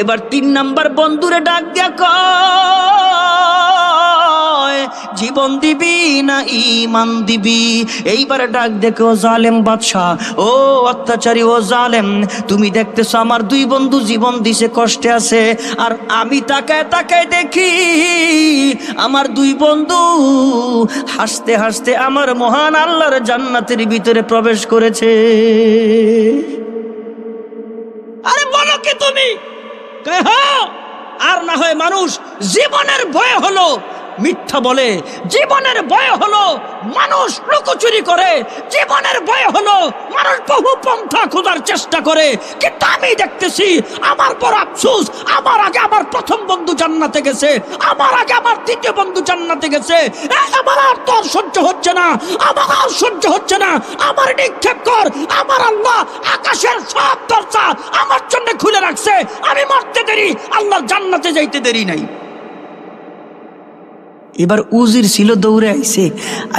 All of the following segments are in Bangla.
এবার 3 নাম্বার বন্ধুরে ডাক দিয়া কয়, জীবন দিবি না ঈমান দিবি? এইবার ডাক দেখো জালেম বাদশা, ও অত্যাচারী, ও জালেম, তুমি দেখতেছো আমার 2 বন্ধু জীবন দিছে, কষ্টে আছে, আর আমি তাকায় তাকায় দেখি আমার 2 বন্ধু হাসতে হাসতে আমার মহান আল্লাহর জান্নাতের ভিতরে প্রবেশ করেছে। আরে বলো কি তুমি? হ্যাঁ। আর না হয় মানুষ জীবনের ভয় হলো মিথ্যা বলে, জীবনের ভয় হলো মানুষ লুকোচুরি করে, জীবনের ভয় হলো মানুষ বহু পন্থা খোঁজার চেষ্টা করে। কিন্তু আমি দেখতেছি আমার বড় আফসোস, আমার আগে আমার প্রথম বন্ধু জান্নাতে গেছে, আমার আগে আমার 2য় বন্ধু জান্নাতে গেছে। আমার আর তো সহ্য হচ্ছে না, আমার আর সহ্য হচ্ছে না, আমার নিক্ষেপ কর। আমার আল্লাহ আকাশের সব দরজা আমার জন্য খুলে রাখছে, আমি মরতে দেরি, আল্লাহর জান্নাতে যাইতে দেরি নাই। এবার উজির ছিল, দৌড়ে আইছে,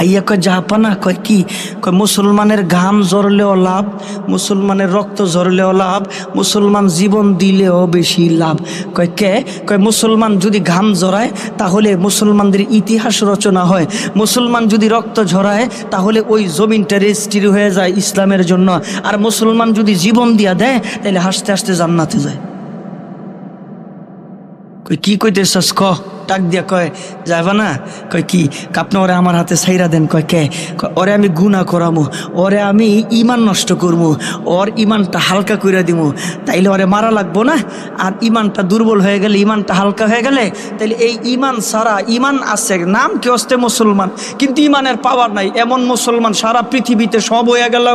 আইয়া কয় জাহাপানা, কয় কি? কয় মুসলমানের ঘাম ঝরলেও লাভ, মুসলমানের রক্ত ঝরলেও লাভ, মুসলমান জীবন দিলেও বেশি লাভ। কয় কে? কয় মুসলমান যদি ঘাম ঝরায় তাহলে মুসলমানদের ইতিহাস রচনা হয়, মুসলমান যদি রক্ত ঝরায় তাহলে ওই জমিনটা রেজিস্ট্রি হয়ে যায় ইসলামের জন্য, আর মুসলমান যদি জীবন দিয়া দেয় তাহলে হাসতে হাসতে জান্নাতে যায়। কই কি কইতেছস? ক। ডাক দিয়া কয়, যাইবা না? কয় কি? আপনি ওরে আমার হাতে ছাইরা দেন। কয় কে? ওরে আমি গুনাহ করামু, ওরে আমি ইমান নষ্ট করবো, ওর ইমানটা হালকা করে দিব, তাইলে ওরে মারা লাগবো না। আর ইমানটা দুর্বল হয়ে গেলে, ইমানটা হালকা হয়ে গেলে, তাইলে এই ইমান সারা, ইমান আছে নাম কি হস্তে মুসলমান, কিন্তু ইমানের পাওয়ার নাই, এমন মুসলমান সারা পৃথিবীতে সব হয়ে গেল,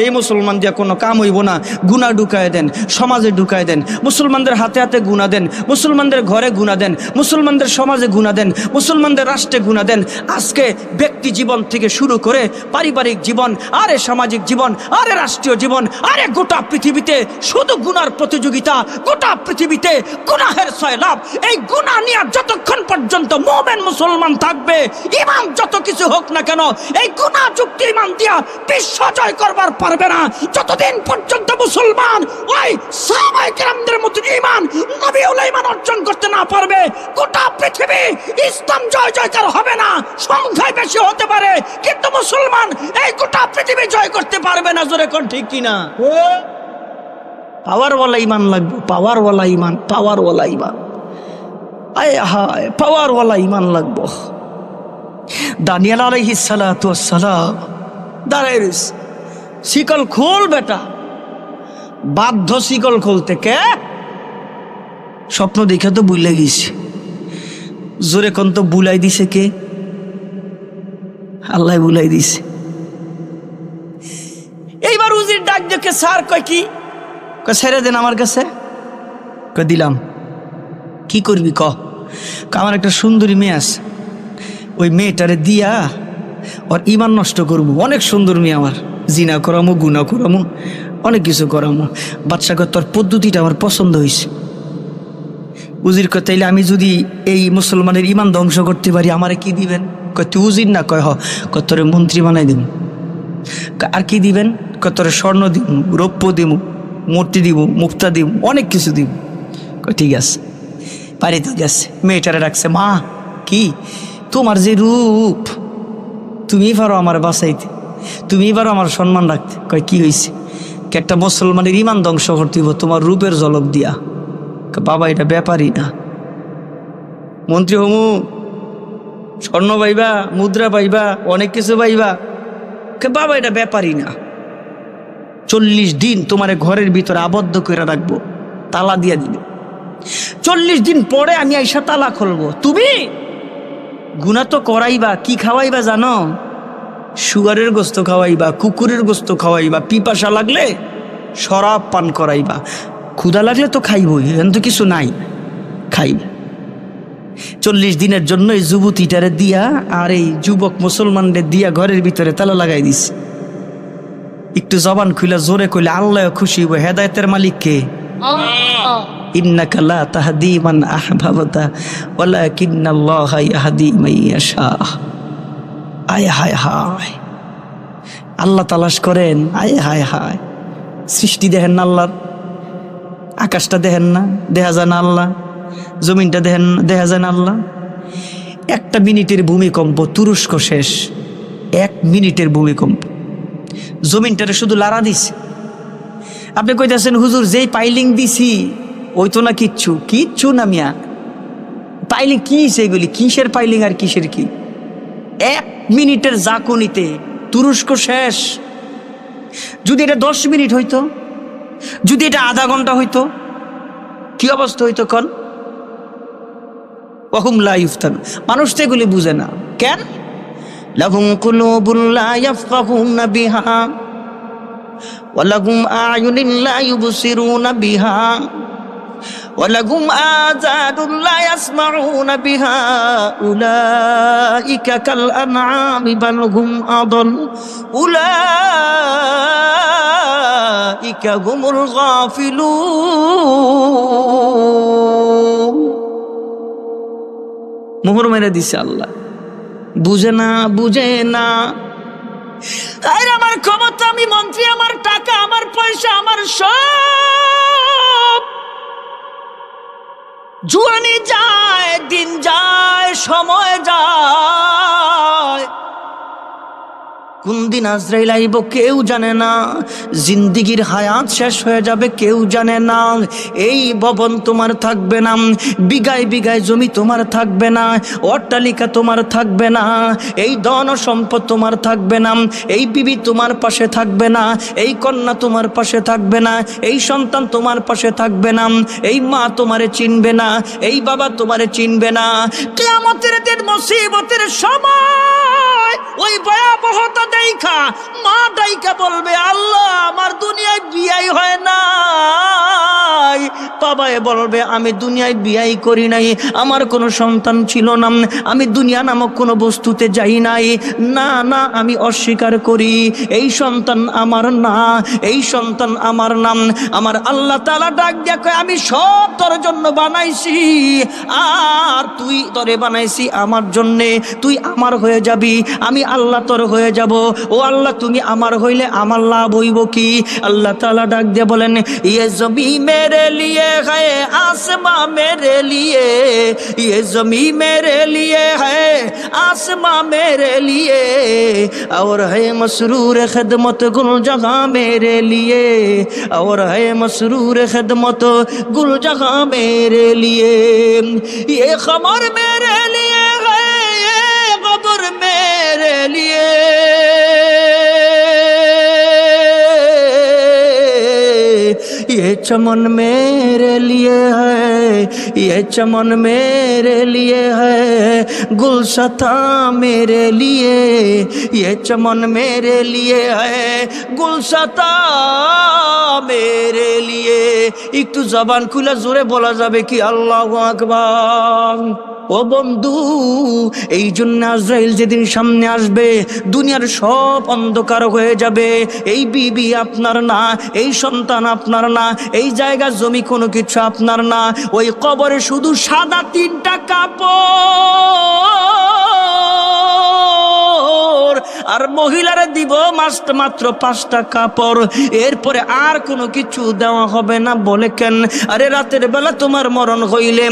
এই মুসলমান দিয়ে কোনো কাম হইব না। গুনাহ ঢুকায় দেন, সমাজে ঢুকায় দেন, মুসলমানদের হাতে হাতে গুনাহ দেন, মুসলমানদের ঘরে গুনাহ দেন, মুসলমানদের সমাজে গুনাহ দেন, মুসলমানদের রাষ্ট্রে গুনাহ দেন। আজকে ব্যক্তি জীবন থেকে শুরু করে পারিবারিক জীবন, আরে সামাজিক জীবন, আরে রাষ্ট্রীয় জীবন, আরে গোটা পৃথিবীতে শুধু গুনার প্রতিযোগিতা, গোটা পৃথিবীতে গুনাহের সয়লাব। এই গুনাহ নিয়ে যতক্ষণ পর্যন্ত মুমিন মুসলমান থাকবে, ইমান যত কিছু হোক না কেন, এই গুনাহ যুক্ত ইমান দিয়া বিশ্ব জয় করবার পারবে না। যতদিন পর্যন্ত মুসলমান ওই সাহাবায়ে কেরামদের মতো ইমান, নবীউল ইমান অর্জন করতে না পারবে, গোটা পৃথিবী ইসলাম জয় জয়কার হবে না। সংখ্যায় বেশি হতে পারে, কিন্তু মুসলমান এই গোটা পৃথিবী জয় করতে পারবে না। জোরে কোন ঠিক কিনা? পাওয়ারওয়ালা ইমান লাগবে, পাওয়ারওয়ালা ইমান, পাওয়ারওয়ালা ইমান, আয় হায় পাওয়ারওয়ালা ইমান লাগবো। দানিয়েল আলাইহিস সালাতু ওয়াস সালাম দাঁড়ায় রইছে, শিকল খোল বেটা, বাধ্য শিকল খুলতে। কে? স্বপ্ন দেখে তো ভুলে গেছি। জোরে কোন তো বুলাই দিছে কে? আল্লাহ বুলাই দিছে। এইবার উজির ডাক দেখে স্যার কয় কি? কয় ছেড়ে দেন আমার কাছে। কয় দিলাম। কি করবি ক? আমার একটা সুন্দরী মেয়ে আছে, ওই মেয়েটারে দিয়া ওর ইমান নষ্ট করবো। অনেক সুন্দর মেয়ে আমার, জিনা করামো, গুনাহ করামো, অনেক কিছু করামো। বাদশা কয় তোর পদ্ধতিটা আমার পছন্দ হয়েছে। উজির কয় তাইলে আমি যদি এই মুসলমানের ইমান ধ্বংস করতে পারি আমারে কি দিবেন? কয় তুই উজির না? কয় হ। কয় তোরে মন্ত্রী বানাই দিব। আর কি দিবেন? কয় তোরে স্বর্ণ দিব, রৌপ্য দিব, মূর্তি দিব, মুক্তা দিব, অনেক কিছু দিব। কয় ঠিক আছে। বাড়িতে গেছে, মেয়েটারে রাখছে। মা কি তোমার যে রূপ, তুমি পারো আমার বাঁচাইতে, তুমি পারো আমার সম্মান রাখতে। কয় কি হয়েছে? একটা মুসলমানের ইমান ধ্বংস করতে হইব তোমার রূপের ঝলক দিয়া। বাবা এটা ব্যাপারই না, মন্ত্রী হমু, স্বর্ণ পাইবা, মুদ্রা পাইবা, অনেক কিছু পাইবা। বাবা এটা ব্যাপারই না। 40 দিন তোমার ঘরের ভিতরে আবদ্ধ করে রাখবো, তালা দিয়ে দিবে। 40 দিন পরে আমি আইসা তালা খুলবো। তুমি গুনাহ তো করাইবা, কি খাওয়াইবা জানো? শুগারের গোস্ত খাওয়াইবা, কুকুরের গোস্ত খাওয়াইবা, পিপাসা লাগলে শরাব পান করাইবা, ক্ষুধা লাগলে তো খাইবই, এখন তো কিছু নাই, খাইবে। 40 দিনের জন্য এই যুবতীটারে দিয়া আর এই যুবক মুসলমানদের দিয়া ঘরের ভিতরে তালা লাগাই দিছে। একটু জবান খুলে জোরে কইলে আল্লাহ খুশি হইব। হেদায়েতের মালিক কে? ইন্নাকা লা তাহদি মান আহবাবতা ওয়ালাকিন্নাল্লাহা ইয়াহদি মান ইয়াশা। আয় হায় হায়, আল্লাহ তালাশ করেন। আয় হায় হায়, সৃষ্টি দেখেন না আল্লাহর, আকাশটা দেখেন না, দেখা যায় না আল্লাহ? জমিনটা দেখেন, দেখা যায় না আল্লাহ? একটা মিনিটের ভূমিকম্প, তুরস্ক শেষ। 1 মিনিটের ভূমিকম্প জমিনটারে শুধু লাড়া দিছে। আপনি কইতেছেন হুজুর যেই পাইলিং দিছি ওই তো না কিচ্ছু, কিচ্ছু না মিয়া। পাইলিং কি সেগুলি, কিসের পাইলিং আর কিসের কি? 1 মিনিটের জাকুনিতে তুরস্ক শেষ। যদি এটা 10 মিনিট হইতো, যদি এটা আধা ঘন্টা হইতো, কি অবস্থা হইতো? কন ওয়াহুম লা ইফতানুন। মানুষ তো এগুলি বুঝে না কেন? লাহুম কুলুবুন লা ইয়াফকাহুনা বিহা ওয়া লাহুম আ'য়ুনুন লা ইউবসিরুনা বিহা ওয়া লাহুম আযানুন লা ইয়াসমাউনা বিহা উলাইকা কাল আনআমি বাল হুম আদাল উলাইকা হুমুল গাফিলুন। মোহর মেরে দিছে আল্লাহ। বুঝে না, বুঝে না। আর আমার ক্ষমতা, আমি মন্ত্রী, আমার টাকা, আমার পয়সা, আমার সব জুয়ানি যায়, দিন যায়, সময় যায়। কোন দিন আজরাইল আইব কেউ জানে না। জিন্দিগির হায়াত শেষ হয়ে যাবে কেউ জানে না। এই ভবন তোমার থাকবে না, বিঘায় বিঘায় জমি তোমার থাকবে না, অট্টালিকা তোমার থাকবে না, এই ধন সম্পদ তোমার থাকবে না, এই বিবি তোমার পাশে থাকবে না, এই কন্যা তোমার পাশে থাকবে না, এই সন্তান তোমার পাশে থাকবে না, এই মা তোমারে চিনবে না, এই বাবা তোমারে চিনবে না। কিয়ামতের দিন মুসিবতের সময় ওই ভয়াবহতা দেখা মা ডাইকা বলবে, আল্লাহ আমার দুনিয়ায় বিয়াই হয় না। বাবায় বলবে, আমি দুনিয়ায় বিয়াই করি নাই, আমার কোনো সন্তান ছিল না, আমি দুনিয়া নামক কোনো বস্তুতে যাই নাই। না না, আমি অস্বীকার করি, এই সন্তান আমার না, এই সন্তান আমার নাম। আমার আল্লাহ তাআলা ডাক দিয়া কয়, আমি সব তোর জন্য বানাইছি, আর তুই তোরে বানাইছি আমার জন্যে, তুই আমার হয়ে যাবি, আমি আল্লাহ তোর হয়ে যাব। ও আল্লাহ, তুমি আমার হইলে আমার লাভ হইব কি? আল্লাহ তাআলা ডাক দিয়ে বলেন, ইয়ে জমি মেরে লিয়ে है, आसमां मेरे लिए, ये जमी मेरे लिए है, आसमां मेरे लिए, और है मसरूर खिदमत गुल जहां मेरे लिए, और है मसरूर खिदमत गुल जहां मेरे लिए। ये खबर मेरे लिए है, ये खबर मेरे लिए, ये चमन मेरे लिए है, ये चमन मेरे लिए है, गुलशता मेरे लिए, ये चमन मेरे लिए है, गुलशता मेरे लिए। একটু জবান খুলে জোরে বলা যাবে কি আল্লাহু আকবার? ও বন্ধু, এই জন্য আজরাইল যেদিন সামনে আসবে দুনিয়ার সব অন্ধকার হয়ে যাবে। এই বিবি আপনার না, এই সন্তান আপনার না, এই জায়গা জমি কোনো কিছু আপনার না। ওই কবরে শুধু সাদা 3টা কাপড়, আর মহিলারা দিব মাত্র 5টা কাপড়। এরপরে আর কোনো কিছু দেওয়া হবে না। বলে কেন? আরে রাতের বেলা তোমার মরণ হইলে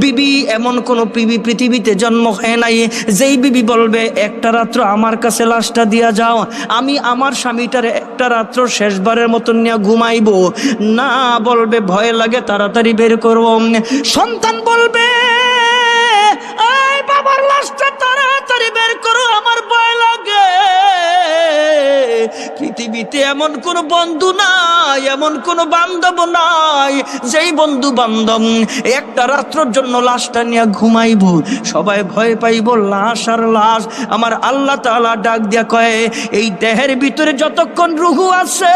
বিবি এমন কোনো বিবি পৃথিবীতে জন্ম হয় নাই যেই বিবি বলবে একটা রাত্র আমার কাছে লাশটা দিয়া যাও, আমি আমার স্বামীটারে একটা রাত্র শেষবারের মতো নিয়ে ঘুমাইবো না। বলবে ভয় লাগে, তাড়াতাড়ি বের করবো। সন্তান বলবে, এই বাবার লাশটা তাড়াতাড়ি বের করো, আমার ভয় লাগে। পৃথিবীতে এমন কোন বন্ধু নাই, এমন কোন বান্ধব নাই যেই বন্ধু বান্ধব একটা রাত্রের জন্য লাশটা নিয়ে ঘুমাইব। সবাই ভয় পাইব, লাশ আর লাশ। আমার আল্লাহ তাআলা ডাক দিয়া কয়, এই দেহের ভিতরে যতক্ষণ রুহু আছে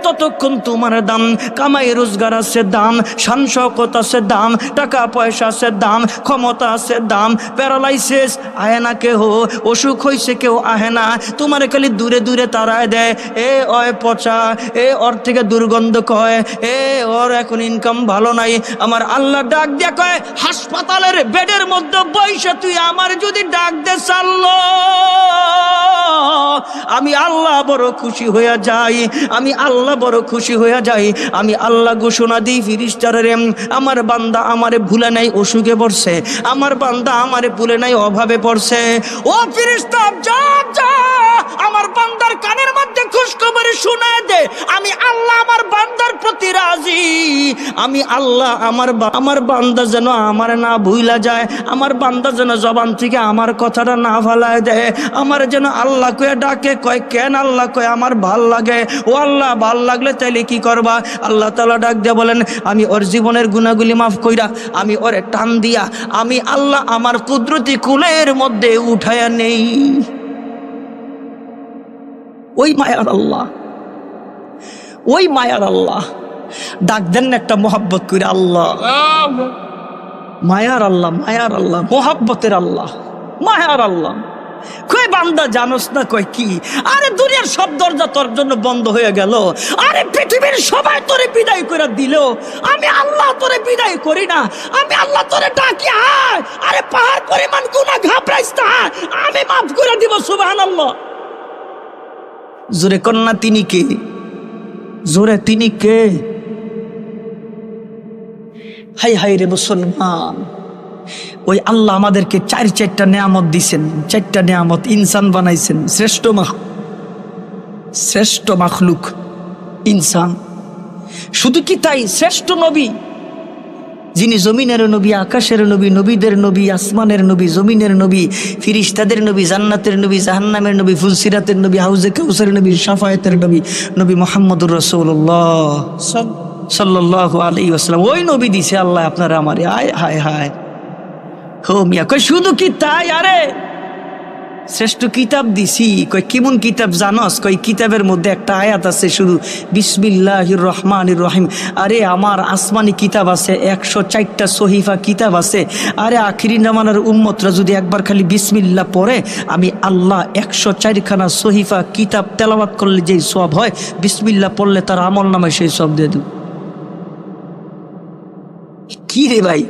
ততক্ষণ তোমার দাম, কামাই রোজগার আছে দাম, শান শওকত আছে দাম, টাকা পয়সা আছে দাম, ক্ষমতা আছে দাম। প্যারালাইসিস আহে না কেউ, অসুখ হয়েছে কেউ আহে না, তোমার খালি দূরে দূরে তারা ধরায় দেয়, এ ওই পচা, এ ওর থেকে দুর্গন্ধ কয়, এ ওর এখন ইনকাম ভালো নাই। আমার আল্লাহ ডাক দিয়া কয়, হাসপাতালের বেডের মধ্যে বইসা তুই আমার যদি ডাক দে চাল্লো, আমি আল্লাহ বড় খুশি হইয়া যাই, আমি আল্লাহ বড় খুশি হইয়া যাই। আমি আল্লাহ ঘোষণা দিই ফিরিস্তারে, আমার বান্দা আমারে ভুলে নাই অসুখে পড়ছে, আমার বান্দা আমারে ভুলে নাই অভাবে পড়ছে। ও ফিরিস্তা যা যা, আমার বান্দার কানের মধ্যে খুশখবরি শোনায় দে, আমি আল্লাহ আমার বান্দার প্রতি রাজি। আমি আল্লাহ আমার বান্দা যেন আমার না ভুলা যায়, আমার বান্দা যেন জবান থেকে আমার কথাটা না ফালায় দেয়, আমার যেন আল্লাহ কয়ে ডাকে, কয় কেন আল্লাহ, কয় আমার ভাল লাগে। ও আল্লাহ ভাল লাগলে তাইলে কি করবা? আল্লাহ তাআলা ডাক দিয়ে বলেন, আমি ওর জীবনের গুনাহগুলি মাফ কইরা আমি ওরে টান দিয়া আমি আল্লাহ আমার কুদরতি কুলের মধ্যে উঠায়া নেই। ওই মায়ার আল্লাহ, ওই মায়ার আল্লাহ ডাক দেন একটা মোহাব্বত করে, আল্লাহ মায়ার আল্লাহ, মায়ার আল্লাহ, মোহাব্বতের আল্লাহ, মায়ার আল্লাহ। কই বান্দা জানোস না কয় কি? আরে দুনিয়ার সব দরজা তোর জন্য বন্ধ হয়ে গেল, আরে পৃথিবীর সবাই তোরে বিদায় করে দিল, আমি আল্লাহ তোরে বিদায় করি না, আমি আল্লাহ তোরে ডাকি, আয়, আরে পাহাড় পরিমাণ গুনাহ ঘাবড়াইস না, আমি মাফ করে দিব। সুবহানাল্লাহ। জোরে কন্যা তিনি কে? জোরে তিনি কে? হাই হাই রে মুসলমান, ওই আল্লাহ আমাদেরকে চারটা নেয়ামত দিছেন, চারটা নেয়ামত, ইনসান বানাইছেন, শ্রেষ্ঠ মাখলুক ইনসান। শুধু কি তাই, শ্রেষ্ঠ নবী, যিনি জমিনের নবী, আকাশের নবী, নবীদের নবী, আসমানের নবী, জমিনের নবী, ফিরিস্তাদের নবী, জান্নাতের নবী, জাহান্নামের নবী, ফুলসিরাতের নবী, হাউজে কাউসারের নবী, শাফায়াতের নবী, নবী মুহাম্মদুর রাসূলুল্লাহ সাল্লাল্লাহু আলাইহি ওয়াসাল্লাম। ওই নবী দিছে আল্লাহ আপনারা আমারে। আয় হায় হায়, হো মিয়া, কই শুধু কি তাই? আরে শ্রেষ্ঠ কিতাব দিছি। কই কেমন কিতাব জানস? কই কিতাবের মধ্যে একটা আয়াত আছে শুধু, বিসমিল্লাহির রহমানির রহিম। আরে আমার আসমানি কিতাব আছে 104টা সহিফা কিতাব আছে। আরে আখিরি জামানার উম্মতরা যদি একবার খালি বিসমিল্লাহ পড়ে, আমি আল্লাহ 104খানা সহিফা কিতাব তেলাওয়াত করলে যেই সওয়াব হয়, বিসমিল্লাহ পড়লে তার আমল নামায় সেই সওয়াব দিয়ে দেব। কি রে ভাই?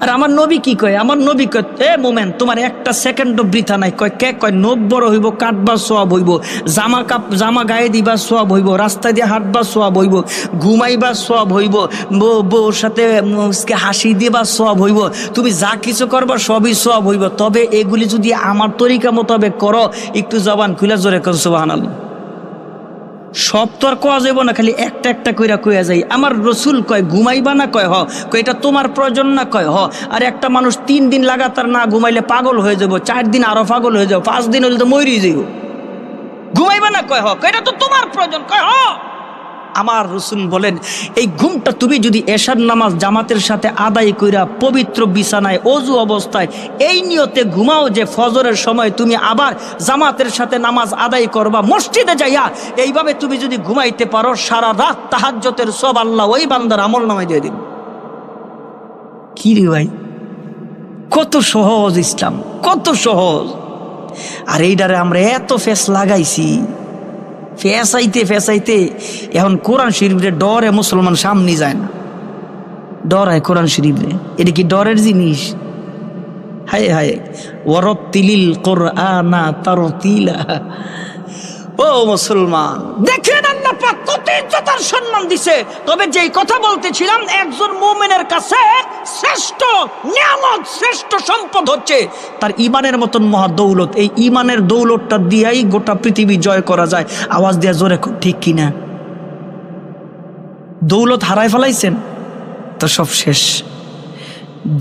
আর আমার নবী কি কয়? আমার নবী কয়, এ মোমেন, তোমার একটা সেকেন্ডও বৃথা নাই। কয় কে? কয় নখ বড় হইব, কাটবা সোয়াব হইব, জামা গায়ে দিবা সোয়াব হইব, রাস্তা দিয়ে হাঁটবা সোয়াব হইব, ঘুমাইবা সোয়াব হইব, বউর সাথে হাসি দিবা সোয়াব হইব, তুমি যা কিছু করবা সবই সোয়াব হইব। তবে এগুলি যদি আমার তরিকা মোতাবেক করো, একটু জবান খুলে জোরে কর সুবহানাল্লাহ। সব তো আর কোয়া যাইব না, খালি একটা একটা কইরা কইয়া যাই। আমার রসুল কয় ঘুমাইবা না? কয় হ। কয় এটা তোমার প্রয়োজন না? কয় হ। আর একটা মানুষ 3 দিন লাগাতার না ঘুমাইলে পাগল হয়ে যাব, 4 দিন আরো পাগল হয়ে যাব, 5 দিন হলে তো মরি যাইব। ঘুমাইবা না? কয় হ। কয় এটা তো তোমার প্রয়োজন? কয় হ। আমার রসুল বলেন, এই ঘুমটা তুমি যদি এশার নামাজ জামাতের সাথে আদায় কইরা পবিত্র বিছানায় অজু অবস্থায় এই নিয়তে ঘুমাও যে ফজরের সময় তুমি আবার জামাতের সাথে নামাজ আদায় করবা মসজিদে যাইয়া, এইভাবে তুমি যদি ঘুমাইতে পারো, সারা রাত তাহাজ্জুদের সব আল্লাহ ওই বান্দার আমল নামায় দিয়ে দিন। কি রে ভাই, কত সহজ ইসলাম, কত সহজ। আর এইটারে আমরা এত ফেস লাগাইছি, ফেসাইতে এখন কোরআন শরীফের ডরে মুসলমান সামনে যায় না, ডরায় কোরআন শরীফে। এটা কি ডরের জিনিস? হায় হায়, ওয়ারাত্তিলিল কুরআনা তারতিলা। ও মুসলমান, দেখেন আল্লাহ পাক কত ইজ্জত আর সম্মান দিছে। তবে যেই কথা বলতেছিলাম, একজন মুমিনের কাছে শ্রেষ্ঠ নিয়ামত, শ্রেষ্ঠ সম্পদ হচ্ছে তার ঈমানের মতন মহা দৌলত। এই ঈমানের দৌলতটা দিয়াই গোটা পৃথিবী জয় করা যায়। আওয়াজ দিয়া জোরে, ঠিক কিনা? দৌলত হারায় ফেলাইছেন তো সব শেষ,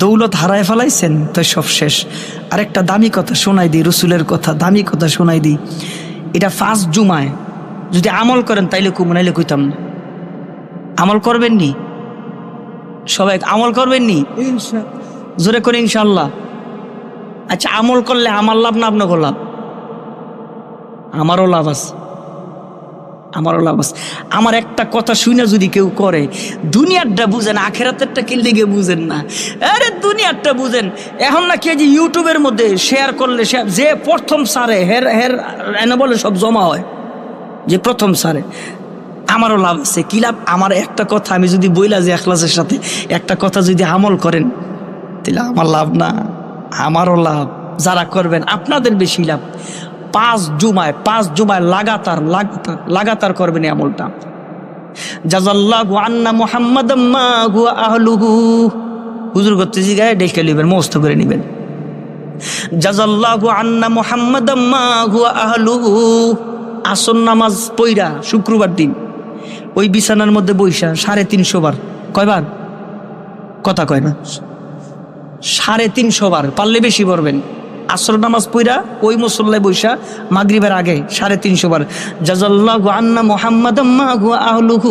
দৌলত হারায় ফেলাইছেন তো সব শেষ। আরেকটা দামি কথা শোনাই দিই, রসুলের কথা, দামি কথা শোনাই দিই। এটা ফার্স্ট জুমায় যদি আমল করেন তাইলে কুম, নাইলে কইতাম না। আমল করবেন নি? সবাই আমল করবেন নি? জোরে করে ইনশাল্লাহ। আচ্ছা, আমল করলে আমার লাভ না আপনার লাভ? আমারও লাভ আছে। আমারও লাভ আছে। আমার একটা কথা শুনে যদি কেউ করে, দুনিয়ারটা বুঝেন, আখেরাতেরটা কি লেগে বুঝেন না? আরে দুনিয়ারটা বুঝেন। এখন নাকি এই যে ইউটিউবের মধ্যে শেয়ার করলে যে প্রথম সারে হের হের এনে বলে সব জমা হয়, যে প্রথম সারে। আমারও লাভ আছে। কি লাভ? আমার একটা কথা আমি যদি বইলা যে এখলাসের সাথে একটা কথা যদি আমল করেন, তাহলে আমার লাভ না? আমারও লাভ। যারা করবেন আপনাদের বেশি লাভ। 5 জুমায় লাগাতার করবেন এই আমলটা। জাযাল্লাহু আন্না মুহাম্মাদাম মা হুয়া আহলুহু, হুজুর করতেছি গায়ে ডেকে নেবেন, মুখস্থ করে নেবেন। জাযাল্লাহু আন্না মুহাম্মাদাম মা হুয়া আহলুহু। আসর নামাজ পইরা শুক্রবার দিন ওই বিছানার মধ্যে বইসা 350 বার, কয়বার? কথা কয় না, 350 বার, পারলে বেশি পড়বেন। আসর নামাজ পইরা ওই মুসল্লায় বইসা মাগরিবের আগে 350 বার জাযাল্লাহু আন্না মুহাম্মাদাম মা হুয়া আহলুহু।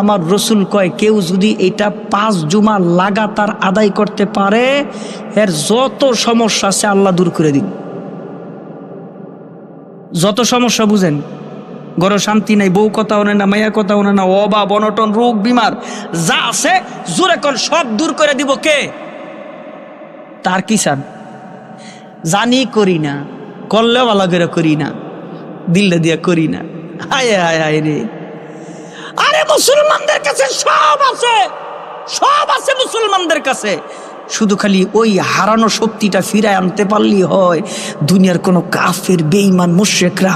আমার রসুল কয়, কেউ যদি এটা 5 জুমা লাগাতার আদায় করতে পারে, এর যত সমস্যা আছে আল্লাহ দূর করে দিন। যত সমস্যা বুঝেন, ঘরে শান্তি নাই, বউ কথা ওনে না, মাইয়া কথা ওনে না, অভাব অনটন রোগ বিমার যা আছে জোরে কোন সব দূর করে দিব কে? তার কি চান? জানি করি না, করলেও ভালো করে করি না, দিল্লা দিয়া করি না। হায় হায় হায় রে! আরে মুসলমানদের কাছে সব আছে মুসলমানদের কাছে। শুধু খালি ওই হারানো শক্তিটা ফিরায় আনতে পারলেই হয়। দুনিয়ার কোনো কাফের বেঈমান মুশরিকরা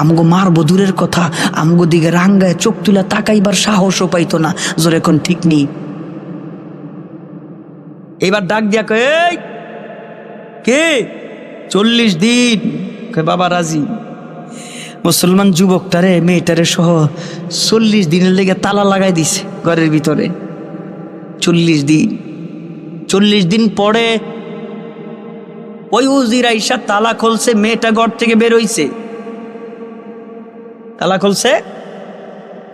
আমগো মারবো দূরের কথা, আমগো দিকে রাঙ্গায় চোখ তুলে তাকাইবার সাহসও পাইতো না। জোরে এখন ঠিক নেই। এবার ডাক দিয়া কয়, এই কে? 40 দিন। বাবা রাজি। মুসলমান যুবকটারে মেয়েটারে সহ 40 দিনের লেগে তালা লাগাই দিছে ঘরের ভিতরে। 40 দিন পরে ওই উজির আইসা তালা খুলছে, মেয়েটা ঘর থেকে বের হইছে। তালা খুলছে,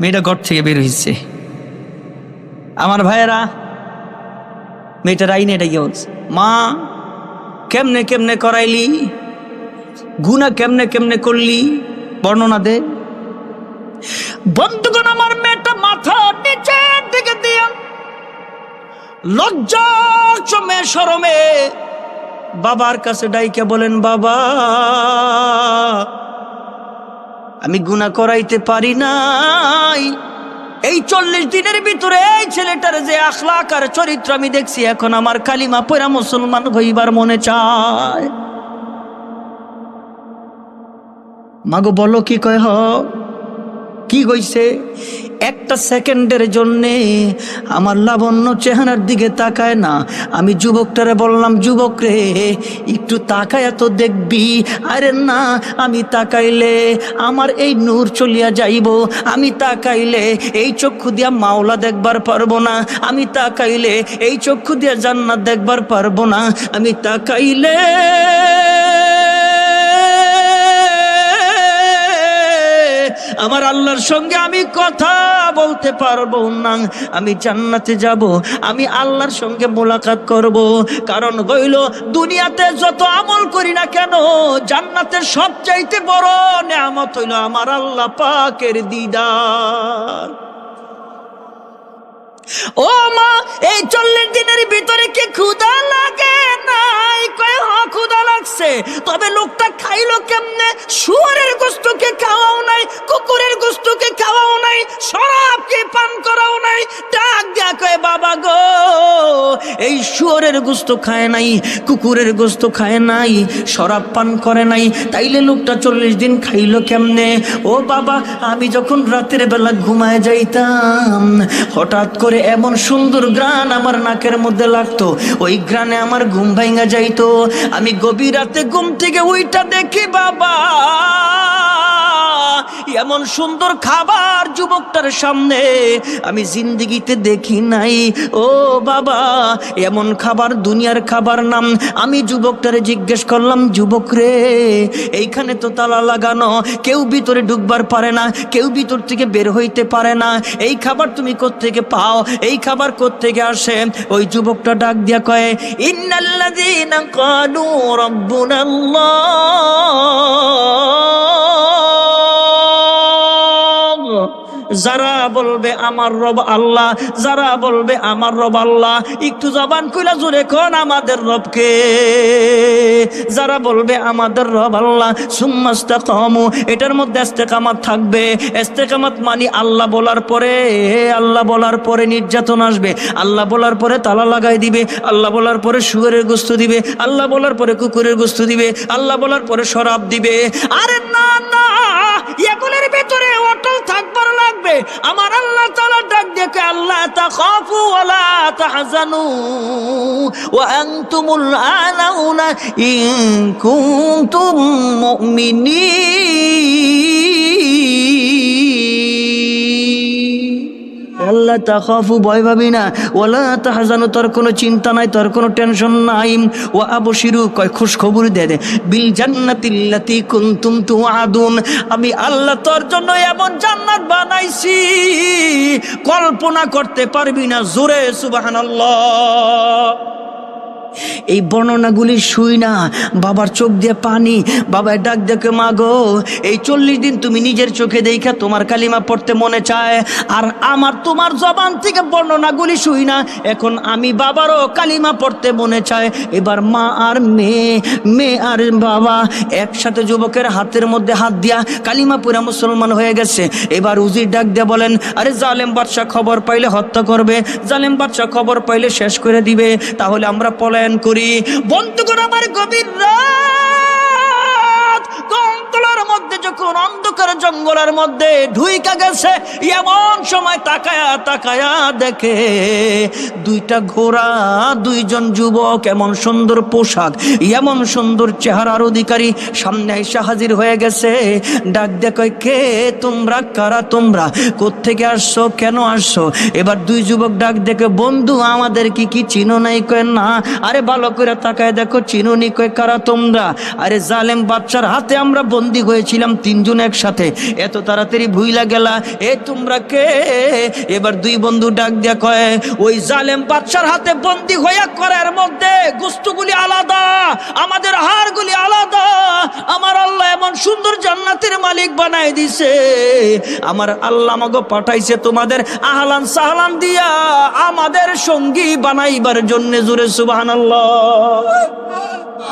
মেয়েটা ঘর থেকে বের হইছে। আমার ভাইয়েরা, মেয়েটার আইনে এটা গিয়ে বলছে, মা কেমনে কেমনে করাইলি, গুনাহ কেমনে কেমনে করলি, বর্ণনা দে। বন্ধুগণ, আমার মেয়েটা মাথা নিচের দিকে দিয়া লজ্জা চমে শরমে বাবার কাছে ডাইকে বলেন, বাবা আমি গুনাহ করাইতে পারি নাই। এই 40 দিনের ভিতরে এই ছেলেটার যে আখলাক আর চরিত্র আমি দেখছি, এখন আমার কালিমা পড়া মুসলমান হইবার মনে চায়। মাগো বলো কি কয়? কি হইছে? একটা সেকেন্ডের জন্যে আমার লাবণ্য চেহারার দিকে তাকায় না। আমি যুবকটারে বললাম, যুবক রে একটু তাকায় তো দেখবি। আরে না, আমি তাকাইলে আমার এই নূর চলিয়া যাইব, আমি তাকাইলে এই চক্ষু দিয়া মাওলা দেখবার পারবো না, আমি তাকাইলে এই চক্ষু দিয়া জান্নাত দেখবার পারবো না, আমি তাকাইলে আমার আল্লাহর সঙ্গে আমি কথা বলতে পারবো না। আমি জান্নাতে যাব, আমি আল্লাহর সঙ্গে মোলাকাত করব। কারণ হইল, দুনিয়াতে যত আমল করি না কেন, জান্নাতের সবচাইতে বড় নেয়ামত হইল আমার আল্লাহ পাকের দিদার। ও মা, এই 40 দিনের ভিতরে কি ক্ষুধা লাগে নাই? কয় হ্যাঁ ক্ষুধা লাগছে। তবে লোকটা খাইলো কেমনে? শুয়োরের গোশতকে খাওয়াও নাই, কুকুরের গোশতকে খাওয়াও নাই, শরাবকে পান করাও নাই। ডাক দিয়া কয়, বাবা গো, এই শুয়োরের গোশত খায় নাই, কুকুরের গোশত খায় নাই, শরাব পান করে নাই, তাইলে লোকটা 40 দিন খাইলো কেমনে? ও বাবা, আমি যখন রাতের বেলা ঘুমায় যাইতাম, হঠাৎ করে এমন সুন্দর গ্রান আমার নাকের মধ্যে লাগতো, ওই গ্রানে আমার ঘুম ভাঙা যাইতো। আমি গভীর রাতে ঘুম থেকে উইটা দেখি, বাবা এমন সুন্দর খাবার যুবকটার সামনে আমি জিন্দেগিতে দেখি নাই। ও বাবা, এমন খাবার দুনিয়ার খাবার নাম। আমি যুবকটারে জিজ্ঞেস করলাম, যুবক রে এইখানে তো তালা লাগানো, কেউ ভিতরে ঢুকবার পারে না, কেউ ভিতর থেকে বের হইতে পারে না, এই খাবার তুমি কোত্থেকে পাও, এই খাবার কোত্থেকে আসে? ওই যুবকটা ডাক দিয়া কয়, ইন্নাল্লাযীনা ক্বালু রাব্বুনাল্লাহ যারা বলবে আমার রব আল্লাহ, যারা বলবে আমার রব আল্লাহ, একটু জবান খুলে জোরে কোন আমাদের রবকে। যারা বলবে আমাদের রব আল্লাহ, সুম্মা ইসতাকামু, এটার মধ্যে ইস্তেকামাত থাকবে। ইস্তেকামাত মানে আল্লাহ বলার পরে, আল্লাহ বলার পরে নির্যাতন আসবে, আল্লাহ বলার পরে তালা লাগাই দিবে, আল্লাহ বলার পরে শুয়োরের গোশত দিবে, আল্লাহ বলার পরে কুকুরের গোশত দিবে, আল্লাহ বলার পরে শরাব দিবে। আরে না না, এগুলোর ভিতরে অটল থাকবার লাগবে। আমার আল্লাহ তাআলা ডাক দেখে, আল্লাহ তাখাফু ওয়ালা তাহজানু ওয়া আনতুমুল আলাউনা ইন কুনতুম মুমিনিন। আল্লাহ তাখাফু, ভয় পাবি না, ওয়ালা তাহজানু, তোর কোনো চিন্তা নাই, তোর কোনো টেনশন নাই। ওয়া আবশিরু, কয় খুশ খবর দে বিল জান্নাতিল্লাতী কুনতুম তুআদুন, আমি আল্লাহ তোর জন্য এমন জান্নাত বানাইছি কল্পনা করতে পারবি না। জোরে সুবহানাল্লাহ। এই বর্ণনাগুলি শুই না বাবার চোখ দিয়ে পানি, বাবার ডাক দেখে, মা গো এই 40 দিন তুমি নিজের চোখে দেখা তোমার কালিমা পড়তে মনে চায়, আর আমার তোমার জবান থেকে বর্ণনাগুলি শুই না, এখন আমি বাবারও কালিমা পড়তে মনে চায়। এবার মা আর মেয়ে, মেয়ে আর বাবা একসাথে যুবকের হাতের মধ্যে হাত দিয়া কালিমা পুরা মুসলমান হয়ে গেছে। এবার উজির ডাক দিয়ে বলেন, আরে জালেম বাদশা খবর পাইলে হত্যা করবে, জালেম বাদশা খবর পাইলে শেষ করে দিবে, তাহলে আমরা পলায়ন করি। বন্ধুগণ আমার, গভীর রাত কন্তলার মধ্যে যখন অন্ধকার জঙ্গলের মধ্যে ঢুইকা গেছে, এমন সময় তাকায়া তাকায়া দেখে দুইটা ঘোড়া, দুইজন যুবক, এমন সুন্দর পোশাক, এমন সুন্দর চেহারার অধিকারী সামনে এসে হাজির হয়ে গেছে। ডাক দেখে, কে তোমরা, কারা তোমরা, কোত্থেকে আসছো, কেন আসছো? এবার দুই যুবক ডাক দেখে, বন্ধু আমাদের কি চিনো নাই? কয় না। আরে ভালো করে তাকায় দেখো, চিনোনি? কয় কারা তোমরা? আরে জালেম বাদশার হাতে আমরা বন্দী হয়েছিলাম 3 জন একসাথে, এত তাড়াতাড়ি ভুইলা গেলা, এ তোমরা কে? এবার দুই বন্ধু ডাক দিয়া কয়, ওই জালেম বাদশার হাতে বন্দী হইয়া করার মধ্যে গোশতগুলি আলাদা, আমাদের হাড়গুলি আলাদা। আমার আল্লাহ এমন সুন্দর জান্নাতের মালিক বানাই দিছে, আমার আল্লাহ আমাকে পাঠাইছে তোমাদের আহলান সাহলান দিয়া আমাদের সঙ্গী বানাইবার জন্য। জোরে সুবহানাল্লাহ।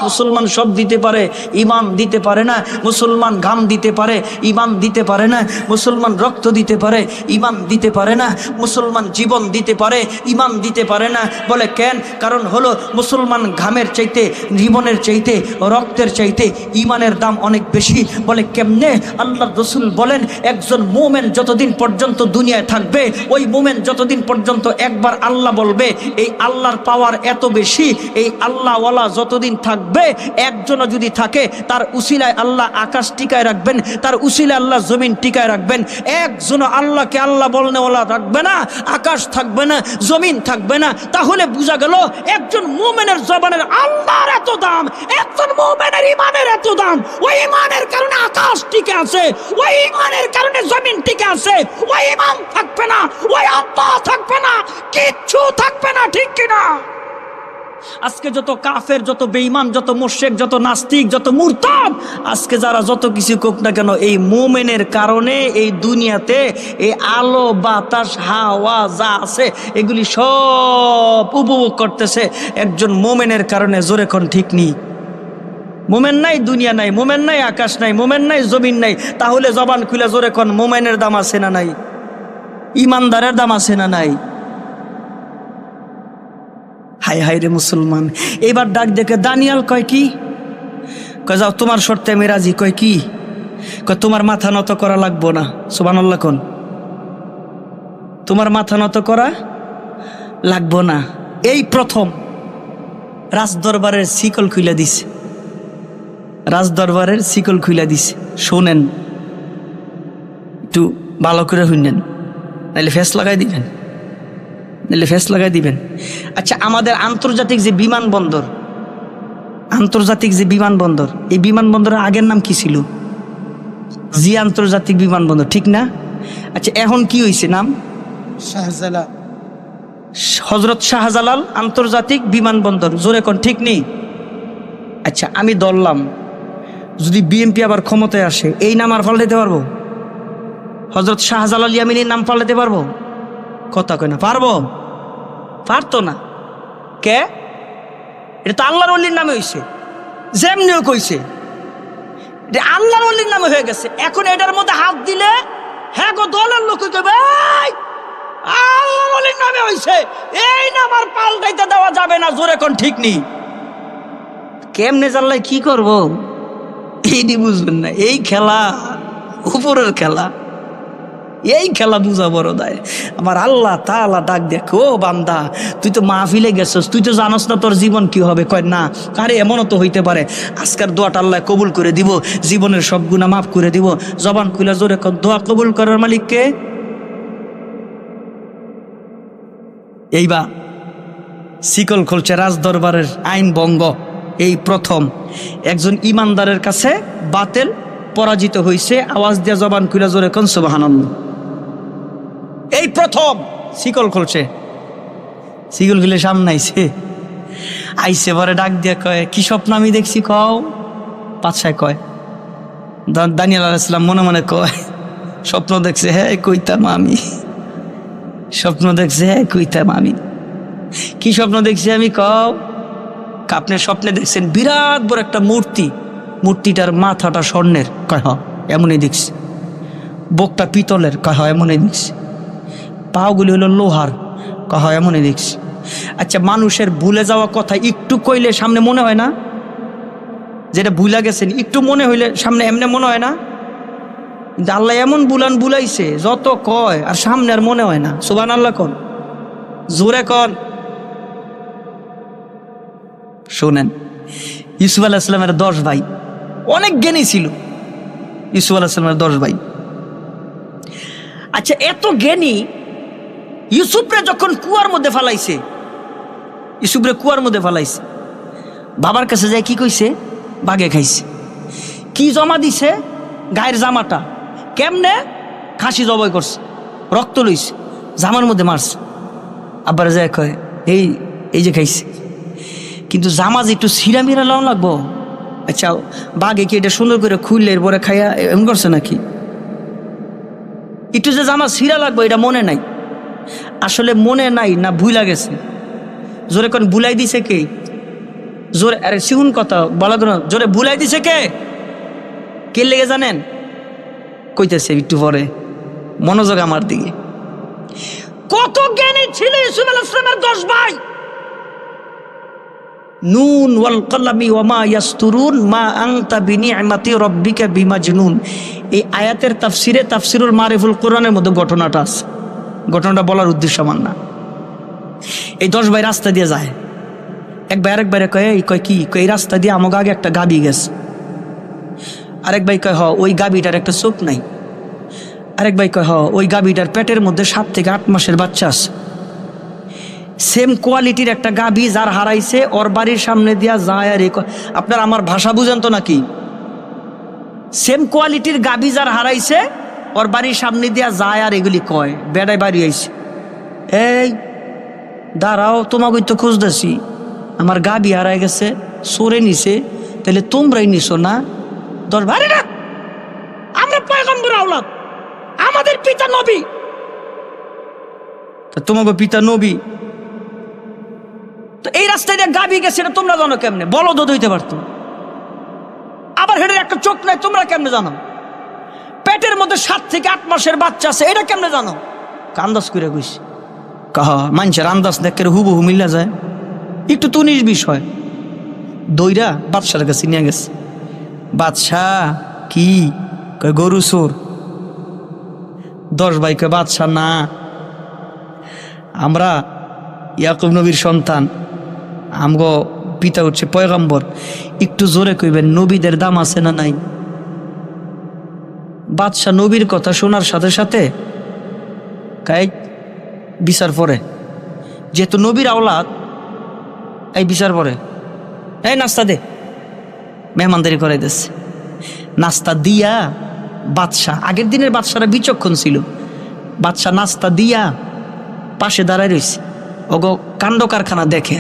মুসলমান সব দিতে পারে, ইমান দিতে পারে না। মুসলমান ঘাম দিতে পারে, ইমান দিতে পারে না। মুসলমান রক্ত দিতে পারে, ইমান দিতে পারে না। মুসলমান জীবন দিতে পারে, ইমান দিতে পারে না। বলে কেন? কারণ হলো মুসলমান ঘামের চাইতে, জীবনের চাইতে, রক্তের চাইতে ইমানের দাম অনেক বেশি। বলে কেমনে? আল্লাহ রসুল বলেন, একজন মোমেন যতদিন পর্যন্ত দুনিয়ায় থাকবে, ওই মোমেন যতদিন পর্যন্ত একবার আল্লাহ বলবে, এই আল্লাহর পাওয়ার এত বেশি, এই আল্লাহওয়ালা যতদিন থাকবে, একজনও যদি থাকে, তার উসিলায় আল্লাহ আকাশ টিকায় রাখবেন, তার উসিলায় আল্লাহ জমিন টিকায় রাখবেন। একজনও আল্লাহকে আল্লাহ বলনেওয়ালা রাখবে না, আকাশ থাকবে না, জমিন থাকবে না। তাহলে বোঝা গেল একজন মুমিনের জবানের আল্লাহর এত দাম, একজন মুমিনের ইমানের এত দাম। ওই ইমানের কারণে আকাশ টিকে আছে, ওই ইমানের কারণে জমিন টিকে আছে। ওই ইমান থাকবে না, ওই আল্লাহ থাকবে না, কিচ্ছু থাকবে না। ঠিক কিনা? আজকে যত কাফের, যত বেঈমান, যত মুশরিক, যত নাস্তিক, যত মুরতাদ, আজকে যারা যত কিছু কোক না কেন, এই মুমিনের কারণে এই দুনিয়াতে এই আলো, বাতাস, হাওয়া যা আছে এগুলি সব উপভোগ করতেছে একজন মুমিনের কারণে। জোরে কোন ঠিক নেই? মুমিন নাই দুনিয়া নাই, মুমিন নাই আকাশ নাই, মুমিন নাই জমিন নাই। তাহলে জবান খুলে জোরে কোন, মুমিনের দাম আছে না নাই? ইমানদারের দাম আছে না নাই? হায় হায় রে মুসলমান। এবার ডাক দেখে দানিয়াল কয়, কি? কয় যাও তোমার শর্তে আমি রাজি। কয় কি? কয় তোমার মাথা নত করা লাগবো না। সুবহানাল্লাহ কোন, তোমার মাথা নত করা লাগবো না। এই প্রথম রাজদরবারের শিকল খুলে দিছে, রাজদরবারের শিকল খুলে দিছে। শোনেন, একটু ভালো করে শুনেন, নাহলে ফেস লাগাই দিবেন, নাহলে ফেস লাগাই দিবেন। আচ্ছা, আমাদের আন্তর্জাতিক যে বিমানবন্দর, আন্তর্জাতিক যে বিমানবন্দর, এই বিমানবন্দরের আগের নাম কি ছিল? জি আন্তর্জাতিক বিমানবন্দর, ঠিক না? আচ্ছা, এখন কি হয়েছে নাম? শাহজালাল, হজরত শাহজালাল আন্তর্জাতিক বিমানবন্দর। জোরে কোন ঠিক নেই? আচ্ছা, আমি ধরলাম যদি বিএনপি আবার ক্ষমতায় আসে, এই নাম আর পাল্টাইতে পারবো? হযরত শাহজালাল ইয়ামিনীর নাম পাল্টাতে পারবো? কথা কয় না, পারবো? পারতো না। কে? এটা তো আল্লাহর ওলির নামে হয়েছে, যেমনিও কইছে এটা আল্লাহর ওলির নামে হয়ে গেছে। এখন এটার মধ্যে হাত দিলে হ্যাঁ গো দলের লোক কইবে আল্লাহর ওলির নামে হয়েছে, এই নাম আর পাল্টাইতে দেওয়া যাবে না। জোরে কোন ঠিক নেই। কেমনে জানলাই কি করব এইটি বুঝবেন না। এই খেলা উপরের খেলা, এই খেলা বুঝা বড় দায়। আমার আল্লাহ তাআলা ডাক দেখো, ও বান্দা তুই তো মাহফিলে গেছস, তুই তো জানোস না তোর জীবন কি হবে। কয় না, আরে এমনও তো হইতে পারে আজকের দোয়াটা আল্লাহ কবুল করে দিব, জীবনের সব গুনাহ মাফ করে দিব। জবান খুলে জোরে কর, দোয়া কবুল করার মালিক কে? এইবার শিকল খুলছে রাজ দরবারের আইন ভঙ্গ। এই প্রথম একজন ইমানদারের কাছে বাতিল পরাজিত হয়েছে। আওয়াজ দিয়ে জবান খুলে জোরে কোন সুবহানাল্লাহ। এই প্রথম শিকল খুলছে। শিকল খুলে সামনে আইছে পরে ডাক দিয়ে কয়, কি স্বপ্ন আমি দেখছি কও? বাদশাহ কয়, দানিয়েল আলাইহিস সালাম মনে মনে কয়, স্বপ্ন দেখছে হ্যাঁ কইতাম আমি, স্বপ্ন দেখছে হ্যাঁ কইতাম আমি। কি স্বপ্ন দেখছি আমি কও? আপনি স্বপ্নে দেখছেন বিরাট বড় একটা মূর্তি, মূর্তিটার মাথাটা স্বর্ণের। কয় হ এমনই দেখছি। বুকটা পিতলের। কয় হ এমনই দেখছি। পাগুলি হলো লোহার। কয় হ এমনই দেখছি। আচ্ছা, মানুষের ভুলে যাওয়া কথা একটু কইলে সামনে মনে হয় না? যেটা ভুলা গেছেন একটু মনে হইলে সামনে এমনি মনে হয় না? কিন্তু আল্লাহ এমন বুলাইছে যত কয় আর সামনে আর মনে হয় না। সুবহানাল্লাহ কোন, জোরে কোন। শোনেন, ইউসুফ আলাইহিস সালামের 10 ভাই, অনেক জ্ঞানী ছিল ইউসুফ আলাইহিস সালামের 10 ভাই। আচ্ছা, এত জ্ঞানী ইউসুফরে যখন কুয়ার মধ্যে ফালাইছে, ইউসুফরে কুয়ার মধ্যে ফালাইছে, বাবার কাছে যায় কি কইছে? বাগে খাইছে। কি জমা দিছে? গায়ের জামাটা। কেমনে? খাসি জবাই করছে, রক্ত লইছে, জামার মধ্যে মারছে। আবার যায় কয় এই যে খাইছে। কিন্তু জামা যে একটু ছিঁড়া মিরা লাও লাগবো। আচ্ছা, বাঘে কি এটা সুন্দর করে খুললে এরপরে খাইয়া এমন করছে নাকি? একটু যে জামা ছিঁড়া লাগবো এটা মনে নাই। আসলে মনে নাই না ভুলা গেছে? জোরে কোন, ভুলাই দিছে কে? জোরে, আরে সিগুন কথা বলা কোন, জোরে ভুলাই দিছে কে? কে লেগে জানেন? কইতেছে একটু পরে, মনোযোগ আমার দিকে। কত জ্ঞানী ছিল ইউসুফ আলাইহিস সালামের 10 ভাই। নুন ওয়াল কলামি ওয়া মা ইয়াসতুরুন মা আনতা বিনিআমাতি রাব্বিকা বিমাজনুন। এই আয়াতের তাফসিরে তাফসিরুল মারিফুল কোরআনের মধ্যে ঘটনাটা আছে। ঘটনাটা বলার উদ্দেশ্য আমার না। এই 10 ভাই রাস্তা দিয়ে যায়। এক ভাই আরেক ভাইরে কয়, কি এই রাস্তা দিয়ে আমাকে আগে একটা গাবি গেছে। আরেক ভাই কয়, হ ওই গাবিটার একটা চোখ নাই। আরেক ভাই কয়, হ ওই গাবিটার পেটের মধ্যে 7 থেকে 8 মাসের বাচ্চা আছে। সেম কোয়ালিটির একটা গাবি যার হারাইছে, ওর বাড়ির সামনে দিয়া যায়। আর আপনার আমার ভাষা বুঝেন তো নাকি? সেম কোয়ালিটির গাবি যার হারাইছে, ওর বাড়ির সামনে দিয়া যায় আর এগুলি কয়। বেড়ায় বাড়ি আইছে, এই দাঁড়াও, তোমাকে তো খুঁজতেছি, আমার গাবি হারাই গেছে, সরে নিছে। তাহলে তোমরাই নিছো না? 10 ভাই না, আমরা পয়গম্বর আওলাদ, আমাদের পিতা নবী। তা তোমাকে পিতা নবী, তো এই রাস্তায় দিয়ে গাবি গেছে এটা তোমরা জানো কেমনে? বলদ হইতে পারতো। আবার হেডের একটা চোখ নাই, তোমরা কেমনে জানো? পেটের মধ্যে 7 থেকে 8 মাসের বাচ্চা আছে, এটা কেমনে জানো? আন্দাজ করে কইছি। কাহা মানুষের আন্দাজ দেখে হুবহু মিল্লা যায়। একটু তো 19 বিষয় দইরা বাদশার কাছে নিয়ে গেছে। বাদশাহ কি কয়? গরু চোর। 10 ভাই কয়, বাদশাহ না, আমরা ইয়াকুব নবীর সন্তান, আমগো পিতা হচ্ছে পয়গম্বর। একটু জোরে কইবেন, নবীদের দাম আছে না নাই? বাদশাহ নবীর কথা শোনার সাথে সাথে কাই বিচার পরে, যেহেতু নবীর আওলাদ, এই বিচার পরে, এই নাস্তা দে। মেহমানদারি করে দিচ্ছে। নাস্তা দিয়া বাদশাহ, আগের দিনের বাদশারা বিচক্ষণ ছিল, বাদশাহ নাস্তা দিয়া পাশে দাঁড়ায় রয়েছে, ওগো কাণ্ড কারখানা দেখে।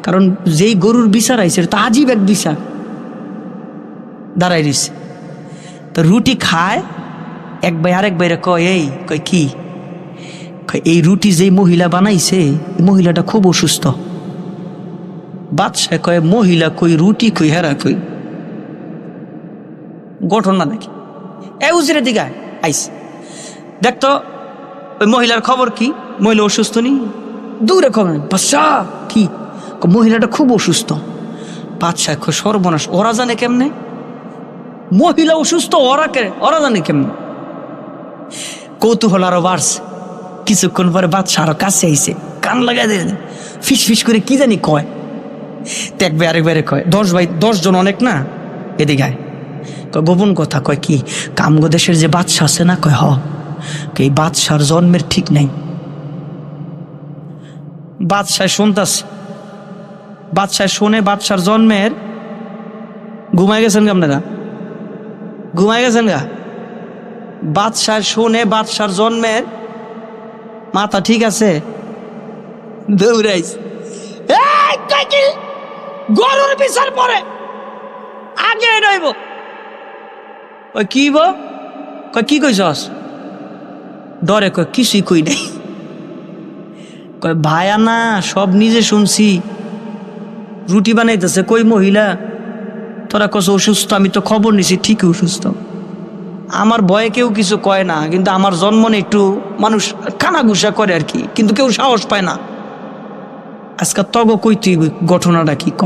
কারণ যেই গরুর বিচার আইছে তা আজীব এক বিচার, দাঁড়ায় রয়েছে। তো রুটি খায় এক ভাই আরেক ভাইরে কয়, এই কয় কি? কয় এই রুটি যে মহিলা বানাইছে এই মহিলাটা খুব অসুস্থ। বাদশাহ কয়, মহিলা কই, রুটি কই, হেরা কই? ঘটনা নাকি? এই উজিরের দিকে আইস, দেখতো ওই মহিলার খবর কি? মহিলা অসুস্থ নি? দূরে খবর। বাদশাহ কি? মহিলাটা খুব অসুস্থ। বাদশাহ কয়, সর্বনাশ, ওরা জানে কেমনে? মহিলা অসুস্থ, ওরা জানে কেমনে? কৌতূহল আরো বাড়ছে। কিছুক্ষণ পরে বাদশাহ আরো কাছে আইছে, কান লাগাই দিয়ে ফিস ফিস করে কি জানি কয়। এক ভাই আরেক বাইরে কয়, 10 জন অনেক না, এদিকে আয়। কয় গোপন কথা। কয় কি? কামগো দেশের যে বাদশাহ আছে না? কয় হ। এই বাদশার জন্মের ঠিক নাই। বাদশাহ শুনতাছে, বাদশাহ শুনে বাদশার জন্মের, ঘুমাই গেছেন গা আপনারা? ঘুমাই গেছেন গা? বাদশাহ শুনে বাদশার জন্মের মাথা ঠিক আছে, দৌড়াইস, গরুর বিচার পরে আগে রইব। ওই কি কয় কি কইছস? ডরে কয় কিছুই কই নাই। কয় ভাইয়া না, সব নিজে শুনছি। রুটি বানাইতেছে কই মহিলা, তোরা কস অসুস্থ, আমি তো খবর নিছি ঠিকই অসুস্থ। আমার ভয়ে কেউ কিছু কয় না, কিন্তু আমার জন্ম নিয়ে একটু মানুষ কানাঘুষা করে আর কি, কিন্তু কেউ সাহস পায় না। আজকে তগ কই তুই ঘটনাটা কি ক?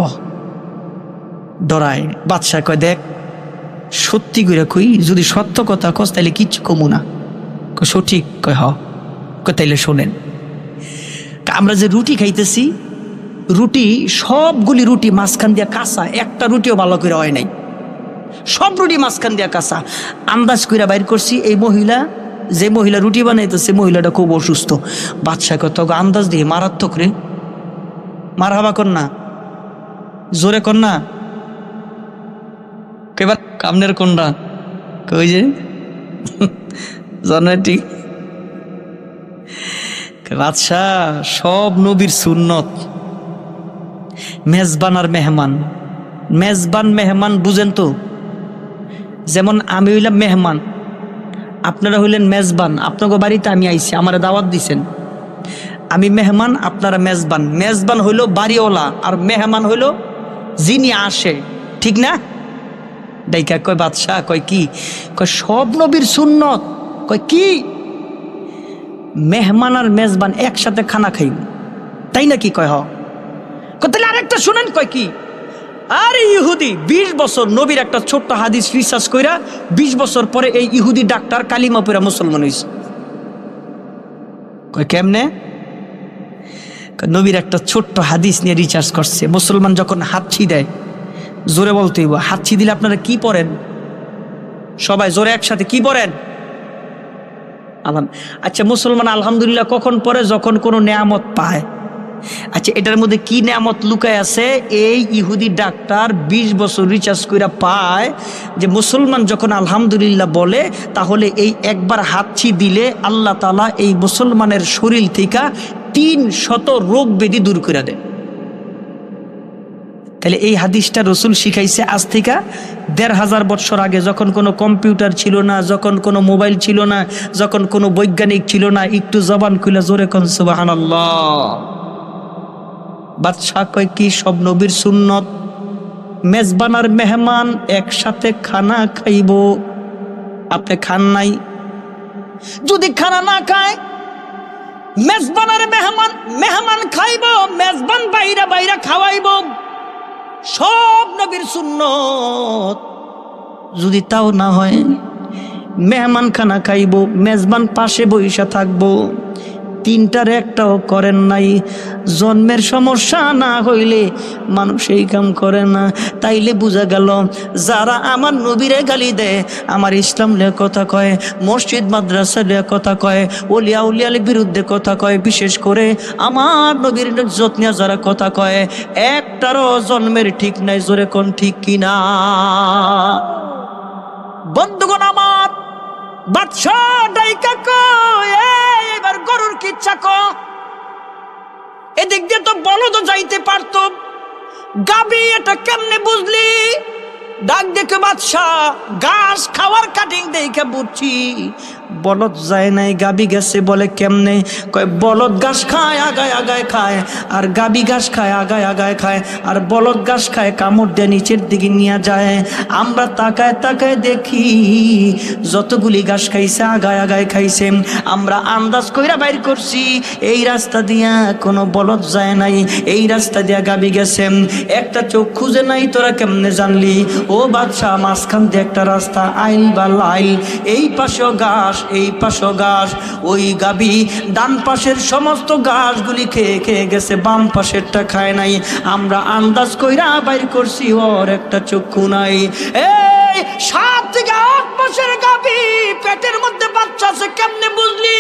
ডরায়। বাদশাহ কয়, দেখ সত্যি করে কই, যদি সত্য কথা কস তাইলে কিচ্ছু কমু না। সঠিক? কয় হ। কয় তাইলে শোনেন, আমরা যে রুটি খাইতেছি, রুটি সবগুলি রুটি মাঝখান দিয়া কাঁচা, একটা রুটিও ভালো করে হয় নাই, সব রুটি মাঝখান দিয়া কাঁচা। আন্দাজ করে বাইর করছি এই মহিলা, যে মহিলা রুটি বানাইতেছে মহিলাটা খুব অসুস্থ। বাদশাহ কত আন্দাজ দিয়ে মারাত্মক রে, মারহাবা কর না, জোরে কর না। এবার কামনের কোনটা? কই যে জানে ঠিক। বাদশাহ সব নবীর সুন্নত, মেজবান আর মেহমান। মেজবান মেহমান বুঝেন তো? যেমন আমি হইলাম মেহমান, আপনারা হইলেন মেজবান। আপনাকে বাড়িতে আমি আইছি, আমারে দাওয়াত দিছেন, আমি মেহমান, আপনারা মেজবান। মেজবান হইল বাড়িওয়ালা, আর মেহমান হইল যিনি আসে, ঠিক না? ডাইকা কয় বাদশাহ, কয় কি? কয় সব নবীর সুন্নত। কয় কি? মেহমান আর মেজবান একসাথে খানা খাইব, তাই নাকি? কয় হ। তাহলে আরেকটা শুনেন। কয় কি? আরে ইহুদি 20 বছর নবীর একটা ছোট্ট হাদিস রিসার্চ কইরা 20 বছর পরে এই ইহুদি ডাক্তার কালিমা পড়া মুসলমান হইছে। কয় কেমনে? নবীর একটা ছোট্ট হাদিস নিয়ে রিসার্চ করছে। মুসলমান যখন হাতছি দেয়, জোরে বলতে হইব, হাতছি দিলে আপনারা কি পড়েন? সবাই জোরে একসাথে কি পড়েন? আচ্ছা, মুসলমান আলহামদুলিল্লাহ কখন পড়ে? যখন কোনো নেয়ামত পায়। আচ্ছা, এটার মধ্যে কি নেয়ামত লুকায় আছে? এই ইহুদি ডাক্তার 20 বছর রিসার্চ করে পায় যে মুসলমান যখন আলহামদুলিল্লাহ বলে, তাহলে এই একবার হাতছি দিলে আল্লাহ তাআলা এই মুসলমানের শরীর থেকে 300 রোগ ব্যাধি দূর করে দেয়। তাহলে এই হাদিসটা রসুল শিখাইছে আজ থেকে 1500 বছর আগে, যখন কোনো কম্পিউটার ছিল না, যখন কোনো মোবাইল ছিল না, যখন কোনো বৈজ্ঞানিক ছিল না। একটু জবান খুলে জোরে কোন সুবহানাল্লাহ। বাদশাহ কয় কি? সব নবীর সুন্নত। মেজবান আর মেহমান একসাথে খানা খাইব। আপনি খান নাই? যদি খানা না খায়, মেজবান আর মেহমান খাইব, মেজবান বাইরা বাইরা খাওয়াইব, সব নবীর সুন্নত। যদি তাও না হয়, মেহমান খানা খাইব, মেজবান পাশে বইসা থাকবো, তিনটার একটাও করেন নাই। জন্মের সমস্যা না হইলে মানুষ এই কাম করে না। তাইলে বোঝা গেল যারা আমার নবীরে গালি দেয়, আমার ইসলাম লিয়ে কথা কয়, মসজিদ মাদ্রাসা লিয়ে কথা কয়, ওলিয়া উলিয়ার বিরুদ্ধে কথা কয়, বিশেষ করে আমার নবীর ইজ্জত নিয়ে যারা কথা কয়, একটারও জন্মের ঠিক নাই। জোরে কোন ঠিক কিনা? বন্ধুগণ আমার, বাদশাহ ডাইকা কয়, এবার গরুর কি ইচ্ছা কো? এদিক দিয়ে তো বলদ যাইতে পারতো, গাবি এটা কেমনে বুঝলি? ডাক দেখে বাদশা ঘাস খাওয়ার কাটিং দেখে বুঝছি বলদ যায় নাই, গাবি গেছে। বলে কেমনে? কয় বলদ ঘাস খায় আগায় আগায় খায়, আর গাবি ঘাস খায় আগায় আগায় খায়, আর বলদ ঘাস খায় কামড় দিয়ে নিচের দিকে নিয়ে যায়। আমরা তাকায় তাকায় দেখি যতগুলি ঘাস খাইছে আগায় আগায় খাইছে। আমরা আন্দাজ কইরা বাইর করছি এই রাস্তা দিয়া কোনো বলদ যায় নাই, এই রাস্তা দিয়া গাবি গেছে। একটা চোখ খুঁজে নাই, তোরা কেমনে জানলি? ও বাদশা, মাঝখান দিয়ে একটা রাস্তা, আইল বা লাইল, এই পাশেও ঘাস এই পাশেও ঘাস। ওই গাবি ডান পাশের সমস্ত ঘাসগুলি খেয়ে খেয়ে গেছে, বাম পাশেরটা খায় নাই। আমরা আন্দাজ কইরা বাইর করছি ওর একটা চক্ষু নাই। এই 7 থেকে 8 মাসের গাবি, পেটের মধ্যে বাচ্চা আছে, কেমনে বুঝলি?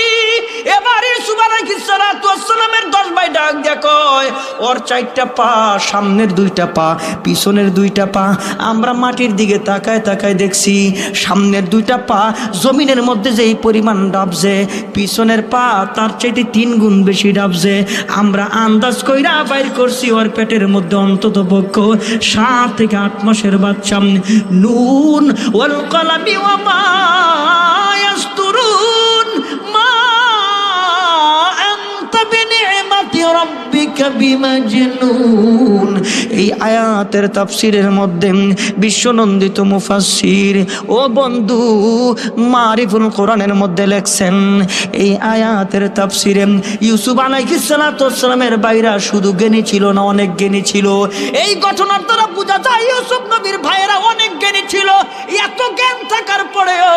এবার ইউসুফ আলাইহিস সালাতু ওয়াস সালামের 10 ভাই ডাক দিয়া কয় ওর 4টা পা, সামনের 2টা পা, পিছনের 2টা পা। আমরা মাটির দিকে তাকায় তাকায় দেখছি সামনের 2টা পা জমিনের মধ্যে যেই পরিমাণ ডাবছে, পিছনের পা তার চাইতে 3 গুণ বেশি ডাবছে। আমরা আন্দাজ কইরা বাইর করছি ওর পেটের মধ্যে অন্তত পক্ষ 7 থেকে 8 মাসের বাচ্চা। নুন ওয়াল কলামি ওয়া মা ইয়াসতুরুন মা আনতা বিনি'মাতি রাব্বিকা বিমাজনুন। এই আয়াতের তাফসীরের মধ্যে বিশ্বনন্দিত মুফাসসির ও বন্ধু মারিফুল কোরআনের মধ্যে লেখছেন, এই আয়াতের তাফসীরে ইউসুফ আলাইহিস সালাতু ওয়াস সালামের ভাইরা শুধু জ্ঞানী ছিল না, অনেক জ্ঞানী ছিল। এই ঘটনার দ্বারা বোঝা যায় ইউসুফ নবীর ভাইরা অনেক জ্ঞানী ছিল। এত জ্ঞান থাকার পরেও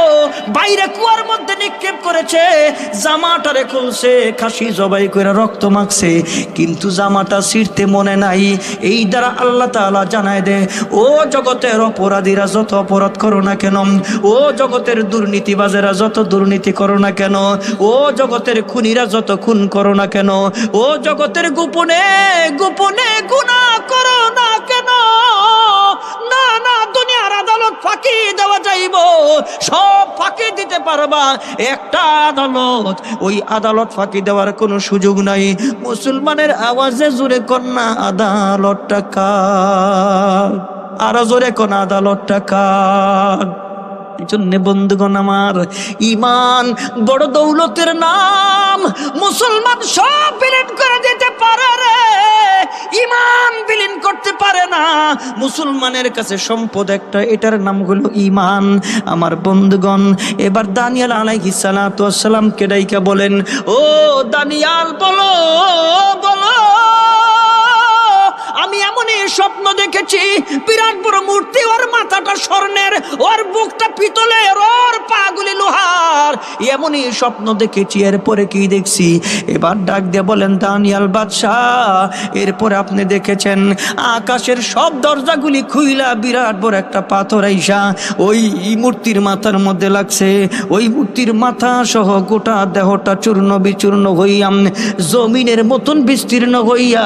বাইরে কুয়ার মধ্যে নিক্ষেপ করেছে, জামাটারে খুলছে, খাসি জবাই করে রক্ত মাখছে, কিন্তু জামাটা ছিঁড়তে মনে নাই। এই দ্বারা আল্লাহ তাআলা জানায় দেয়, ও জগতের অপরাধীরা যত অপরাধ করো না কেন, ও জগতের দুর্নীতিবাজেরা যত দুর্নীতি করো না কেন, ও জগতের খুনিরা যত খুন করো না কেন, ও জগতের গোপনে গোপনে গুনাহ করো না কেন, না না দুনিয়ার আদালত ফাঁকি দেওয়া যাইব, সব ফাঁকি দিতে পারবা, একটা আদালত, ওই আদালত ফাঁকি দেওয়ার কোনো সুযোগ নাই। মুসলমানের আওয়াজে জোরে কন্যা আদালতটা কার, আরো জোরে কোন আদালতটা কার? জন্য বন্ধুগণ আমার, ইমান বড় দৌলতের নাম। মুসলমান সব বিলীন করে দিতে পারে রে, ইমান বিলীন করতে পারে না। মুসলমানের কাছে সম্পদ একটা, এটার নাম হলো ইমান। আমার বন্ধুগণ, এবার দানিয়েল আলাইহিস সালাতু ওয়াস সালামকে ডাইকা বলেন, ও দানিয়েল বলো বলো, আমি এমনই স্বপ্ন দেখেছি, বিরাট বড় মূর্তি, ওর মাথাটা স্বর্ণের, ওর বুকটা পিতলের, ওর পাগুলি লোহার, এমনই স্বপ্ন দেখেছি। এরপরে কি দেখছি? এবার ডাক দিয়ে বলেন, দানিয়েল বাদশাহ, এরপরে আপনি দেখেছেন আকাশের সব দরজাগুলি খুইলা বিরাট বড় একটা পাথর আইসা ওই মূর্তির মাথার মধ্যে লাগছে। ওই মূর্তির মাথা সহ গোটা দেহটা চূর্ণ বিচূর্ণ হইয়া জমিনের মতন বিস্তীর্ণ হইয়া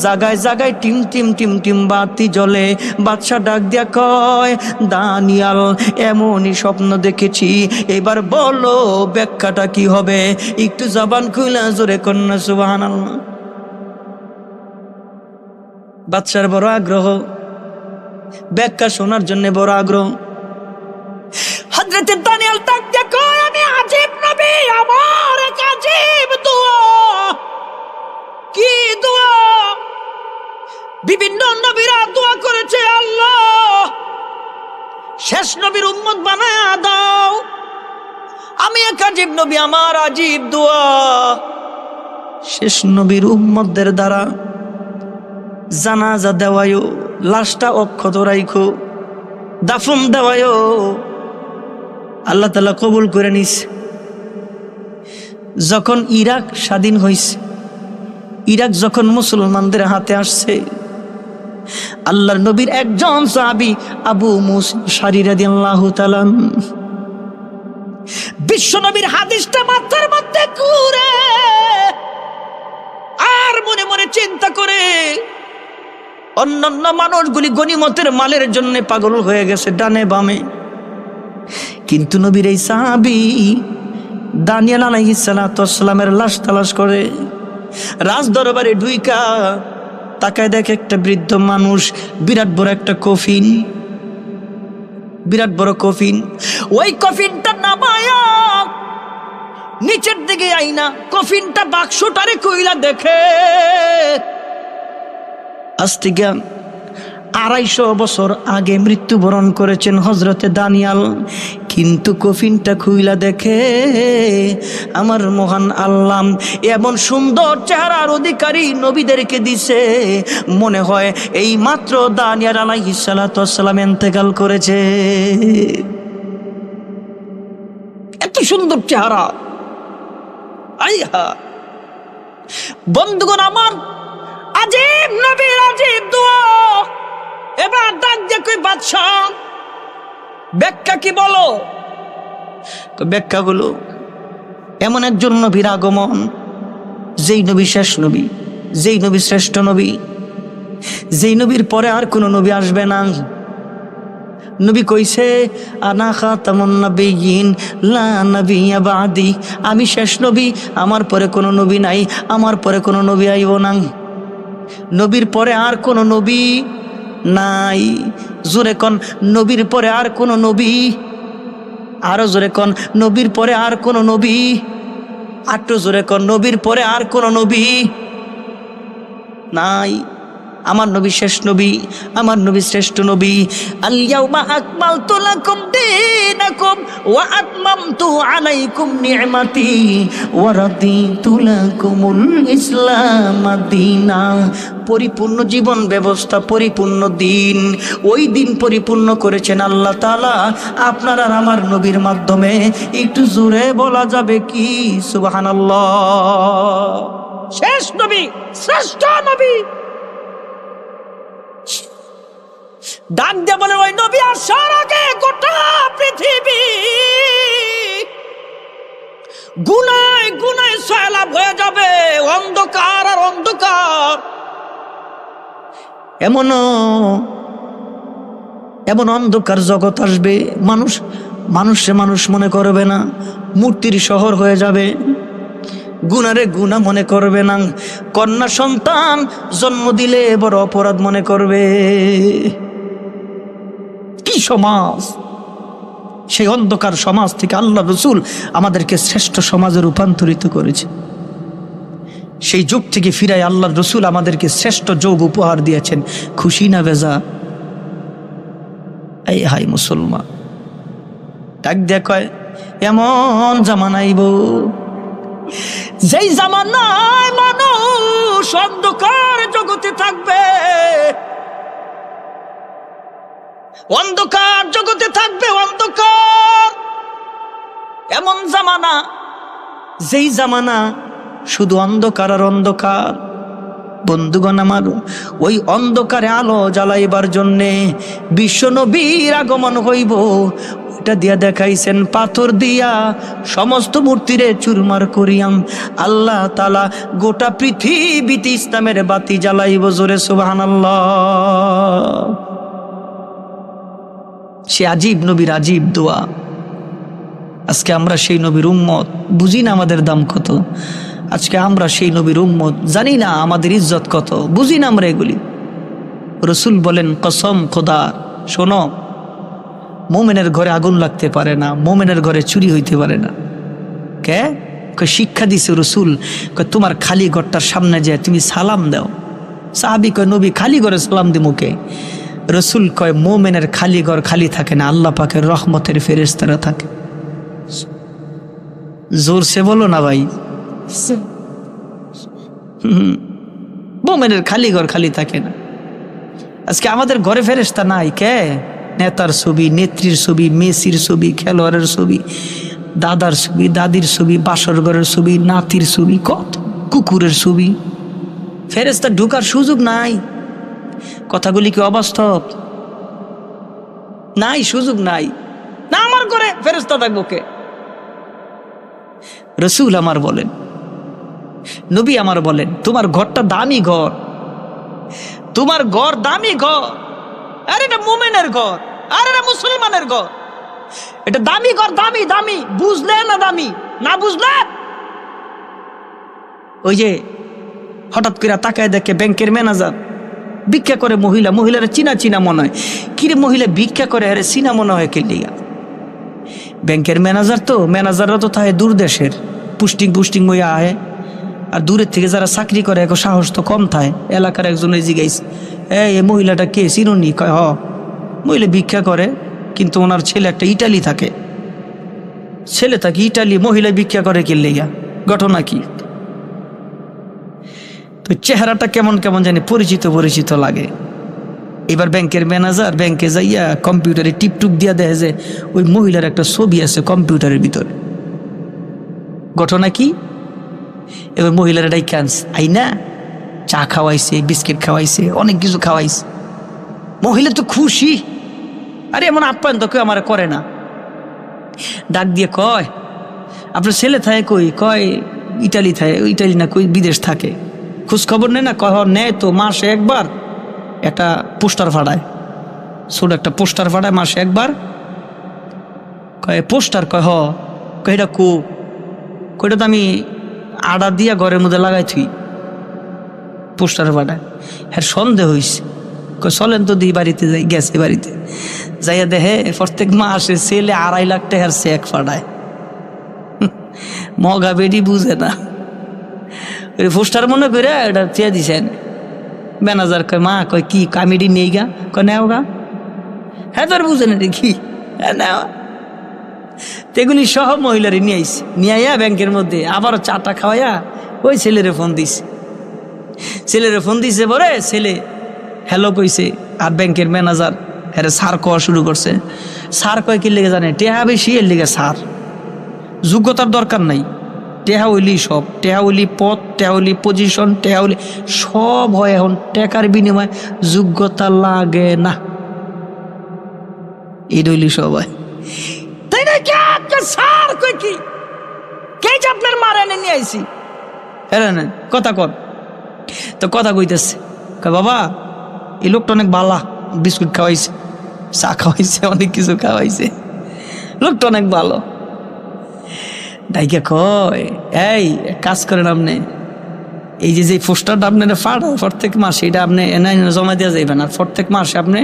জায়গায় জায়গায় টিম টিম টিম টিম বাতি জ্বলে। বাদশা ডাক দিয়া কয়, দানিয়েল এমনই স্বপ্ন দেখেছি, এবার বলো ব্যাখ্যাটা কি হবে? একটু জবান খুলে জোরে কন্যা সুবহানাল্লাহ। বাদশার বড় আগ্রহ, ব্যাখ্যা শোনার জন্য বড় আগ্রহ। হযরত দানিয়েল ডাক দিয়া কয়, আমি আজীব নবী, আমার এক আজীব দোয়া। কি দোয়া? বিভিন্ন নবীরা দোয়া করেছে, আল্লাহ শেষ নবীর উম্মত বানায়া দাও। আমি এক আজীব নবী, আমার আজীব দোয়া, শেষ নবীর উম্মতদের দ্বারা জানাজা দেওয়ায়ও, লাশটা অক্ষত রাইখো, দাফন দেওয়ায়ও আল্লাহ তাআলা কবুল করে নিস। যখন ইরাক স্বাধীন হয়েছে, ইরাক যখন মুসলমানদের হাতে আসছে, আল্লাহর নবীর একজন সাহাবী আবু মুসা আশআরী রাদিয়াল্লাহু তাআলা বিশ্ব নবীর হাদিসটা মাথার মধ্যে ঘুরে আর মনে মনে চিন্তা করে, অন্যান্য মানুষগুলি গনিমতের মালের জন্য পাগল হয়ে গেছে ডানে বামে, কিন্তু নবীর এই সাহাবী দানিয়েল আলাইহিস সালাতু ওয়াস সালামের লাশ তালাশ করে রাজ দরবারে ঢুইকা তাকায় দেখে একটা বৃদ্ধ মানুষ, বিরাট বড় একটা কফিন, বিরাট বড় কফিন। ওই কফিনটা নামায়া নিচের দিকে আইনা কফিনটা বাক্সটারে কইলা দেখে আজ থেকে 250 বছর আগে মৃত্যুবরণ করেছেন হযরতে দানিয়াল, কিন্তু কফিনটা খুইলা দেখে আমার মহান আল্লাহ এমন সুন্দর চেহারার অধিকারী নবীদেরকে দিছে, মনে হয় এই মাত্র দানিয়াল আলাইহিস সালাতু ওয়াস সালাম ইন্তেকাল করেছে। এত সুন্দর চেহারা। আইহা বন্ধুগণ আমার, আজীব নবীর আজীব দোয়া। এবার ডাক দিয়ে কই বাদশা ব্যাখ্যা কি বলো? ব্যাখ্যা গুলো এমন একজন নবীর আগমন, যেই নবী শেষ নবী, যেই নবী শ্রেষ্ঠ নবী, যেই নবীর পরে আর কোন নবী আসবে না। নবী কইছে আনা খাতামুন নাবিয়্যিন লা নাবিয়্যা বাদি, আমি শেষ নবী, আমার পরে কোনো নবী নাই, আমার পরে কোনো নবী আইব না। নবীর পরে আর কোনো নবী নাই। জোরে কোন নবীর পরে আর কোন নবী, আরো জোরে কোন নবীর পরে আর কোন নবী, আরো জোরে কোন নবীর পরে আর কোন নবী নাই। আমার নবী শেষ নবী, আমার নবী শ্রেষ্ঠ নবী। আল ইয়াউমা আকমালতু লাকুম দীনাকুম ওয়া আতমামতু আলাইকুম নি'মাতি ওয়া রাদিতু লাকুমুল ইসলাম দীনা। পরিপূর্ণ জীবন ব্যবস্থা, পরিপূর্ণ দিন, ওই দিন পরিপূর্ণ করেছেন আল্লাহ তাআলা আপনার আর আমার নবীর মাধ্যমে। একটু জোরে বলা যাবে কি সুবহানাল্লাহ? শেষ নবী, শ্রেষ্ঠ নবী। ডাক দিয়ে বলে ওই নবী আসার আগে গোটা পৃথিবী গুনায় গুনায় সয়লাব হয়ে যাবে, অন্ধকার আর অন্ধকার। এমন অন্ধকার জগৎ আসবে, মানুষে মানুষ মনে করবে না, মূর্তির শহর হয়ে যাবে, গুনারে গুনাহ মনে করবে না, কন্যা সন্তান জন্ম দিলে বড় অপরাধ মনে করবে। কি সমাজ! সেই অন্ধকার সমাজ থেকে আল্লাহ রাসূল আমাদেরকে শ্রেষ্ঠ সমাজে রূপান্তরিত করেছে। সেই যুগ থেকে ফিরাই আল্লাহ রাসূল আমাদেরকে শ্রেষ্ঠ যুগ উপহার দিয়েছেন। খুশি না বেজা? এই হাই মুসলমান, ডাক দিয়ে কয় এমন জামানা আইব, যেই জামানায় মানুষ অন্ধকার জগতে থাকবে, অন্ধকার জগতে থাকবে, অন্ধকার। এমন জামানা, যেই জামানা শুধু অন্ধকার আর অন্ধকার। বন্ধুগণ আমার, ওই অন্ধকারে আলো জ্বালাইবার জন্যে বিশ্ব নবীর আগমন হইব। ওইটা দিয়া দেখাইছেন পাথর দিয়া সমস্ত মূর্তিরে চুরমার করিয়াম আল্লাহ তাআলা গোটা পৃথিবীতে ইসলামের বাতি জ্বালাইব। জোরে সুবহানাল্লাহ। সে আজীব নবীর আজীব দোয়া। আজকে আমরা সেই নবীর উম্মত, বুঝি না আমাদের দাম কত। আজকে আমরা সেই নবীর উম্মত, জানি না আমাদের ইজ্জত কত, বুঝি না আমরা এগুলি। রাসূল বলেন কসম খোদা, শোনো, মুমিনের ঘরে আগুন লাগতে পারে না, মুমিনের ঘরে চুরি হইতে পারে না। কে শিক্ষা দিছে রাসূল? তোমার খালি ঘরটার সামনে যায় তুমি সালাম দাও। সাহাবী কয় নবী খালি ঘরে সালাম দি মুখে? রাসূল কয় মুমিনের খালি ঘর খালি থাকে না, আল্লাহ পাকের রহমতের ফেরেশতারা থাকে। জোরসে বলো না ভাই। মুমিনের খালি ঘর খালি থাকে না। আজকে আমাদের ঘরে ফেরেশতা নাই। কে? নেতার ছবি, নেত্রীর ছবি, মেসির ছবি, খেলোয়াড়ের ছবি, দাদার ছবি, দাদির ছবি, বাসর ঘরের ছবি, নাতির ছবি, কত কুকুরের ছবি। ফেরেশতা ঢুকার সুযোগ নাই। কথাগুলি কি অবাস্তব? নাই, সুযোগ নাই। না আমার ঘরে ফেরেশতা থাকবো কে? রাসূল আমার বলেন, নবী আমার বলেন, তোমার ঘরটা দামি ঘর, তোমার ঘর দামি ঘর। আরে এটা মুমিনের ঘর, আরে এটা মুসলমানের ঘর। এটা দামি ঘর, দামি দামি, বুঝলে না দামি, না বুঝলে ওই যে হঠাৎ করে তাকায় দেখে ব্যাংকের ম্যানেজার ভিক্ষা করে মহিলা, মহিলারা চিনা চিনা মনে হয়। কিরে মহিলা ভিক্ষা করে, আরে চিনা মনে হয় কেলিয়া? ব্যাংকের ম্যানেজার, তো ম্যানেজাররা তো থাকে দূর দেশের, পুস্টিং হইয়া আহে। আর দূরের থেকে যারা চাকরি করে এখন সাহস তো কম থাকে। এলাকার একজনে জিজ্ঞাসা, এই মহিলাটা কে, চিনুনি? কয় হ, মহিলা ভিক্ষা করে, কিন্তু ওনার ছেলে একটা ইটালি থাকে, ছেলে থাকে ইটালি, মহিলা ভিক্ষা করে কেলিয়া, ঘটনা কি? তো চেহারাটা কেমন কেমন জানি পরিচিত পরিচিত লাগে। এবার ব্যাংকের ম্যানেজার ব্যাংকে যাইয়া কম্পিউটারে টিপটুপ দিয়া দেখে যে ওই মহিলার একটা ছবি আছে কম্পিউটারের ভিতরে। ঘটনা কি? এবার মহিলার ডাইকা আইনা চা খাওয়াইছে, বিস্কিট খাওয়াইছে, অনেক কিছু খাওয়াইছে। মহিলা তো খুশি, আরে এমন আপ্যায়ন তো কেউ আমার করে না। ডাক দিয়ে কয়, আপনার ছেলে থাকে কই? কয় ইটালি থাকে। ইটালি না, কই বিদেশ থাকে। খোঁজ খবর নেয় না? কয় নেয় তো, মাসে একবার একটা পোস্টার ফাটায়, ছোট একটা পোস্টার ফাটায় মাসে একবার। কয় পোস্টার? কয় হ। কয় এটা কয়টা তো আমি আডা দিয়া ঘরের মধ্যে লাগাই থুই, পোস্টার ফাটায়। হ্যাঁ সন্দেহ হয়েছে। কয় চলেন তো দিই বাড়িতে যাই। গেছে বাড়িতে, যাইয়া দেখে প্রত্যেক মাসে ছেলে 2.5 লাখ টাকার চেক ফাটায়। মগা বেডি বুঝে না, ওই পোস্টার মনে করে এটা চেয়ে দিছেন। ম্যানেজার কয় মা, কয় কি কমেডি নেই গা? কয় নেও গা। হ্যাঁ তোর বুঝে না দেখি, হ্যাঁ নেওয়া। তেগুলি সহ মহিলারে নিয়ে আইস, নিয়ে আইয়া ব্যাংকের মধ্যে আবারও চাটা খাওয়াইয়া ওই ছেলেরে ফোন দিছে। ছেলেরে ফোন দিছে বলে ছেলে হ্যালো কইছে। আর ব্যাংকের ম্যানেজার হ্যাঁ স্যার কওয়া শুরু করছে। স্যার কয় কি লেগে জানে? টেহা বেশি, এর লেগে স্যার। যোগ্যতার দরকার নাই, টেহা হইলি সব, টেহা হইলি পদ, টেহা হইলি পজিশন, টেহা হইলি সব হয় এখন টাকার বিনিময়ে, যোগ্যতা লাগে না। এই হইলি সব হয়, তাই না? স্যার কই কি কে যে আপনার মারা এনে নিয়ে আইছি? হ্যাঁ না কথা কর। তো কথা কইতেছে, বাবা এই লোকটা অনেক ভালো, বিস্কুট খাওয়াইছে, চা খাওয়াইছে, অনেক কিছু খাওয়াইছে, লোকটা অনেক ভালো। ডাইকে কয় এই কাজ করেন আপনি, এই যে পোস্টারটা আপনার ফাটা প্রত্যেক মাসে এটা আপনি এনে জমা দিয়ে যাইবেন। আর প্রত্যেক মাসে আপনি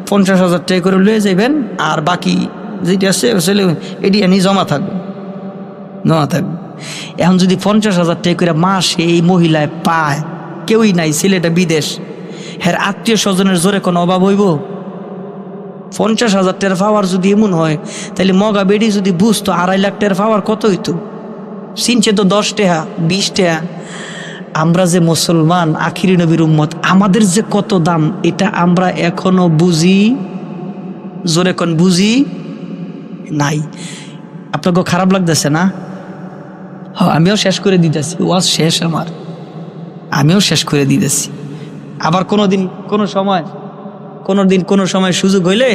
50,000 টাকা করে লয়ে যাইবেন। আর বাকি যেটা আছে এটি এনে জমা থাকবে। এখন যদি 50,000 টাকা করে মাসে এই মহিলায় পায়, কেউই নাই, ছেলেটা বিদেশ, হ্যাঁ আত্মীয় স্বজনের জোরে কোনো অভাব হইব? 50,000 টাকার পাওয়ার যদি এমন হয়, তাহলে মগা বেডি যদি বুঝতো 2.5 লাখ টাকার পাওয়ার কত হইতো? চিনছে তো 10 টাকা 20 টাকা। আমরা যে মুসলমান, আখিরি নবীর উম্মত, আমাদের যে কত দাম এটা আমরা এখনো বুঝি, জোরে কোন বুঝি নাই। আপনাকে খারাপ লাগতেছে না? হ্যাঁ আমিও শেষ করে দিতেছি, ওয়াজ শেষ আমার, আমিও শেষ করে দিতেছি। আবার কোনোদিন কোনো সময় সুযোগ হইলে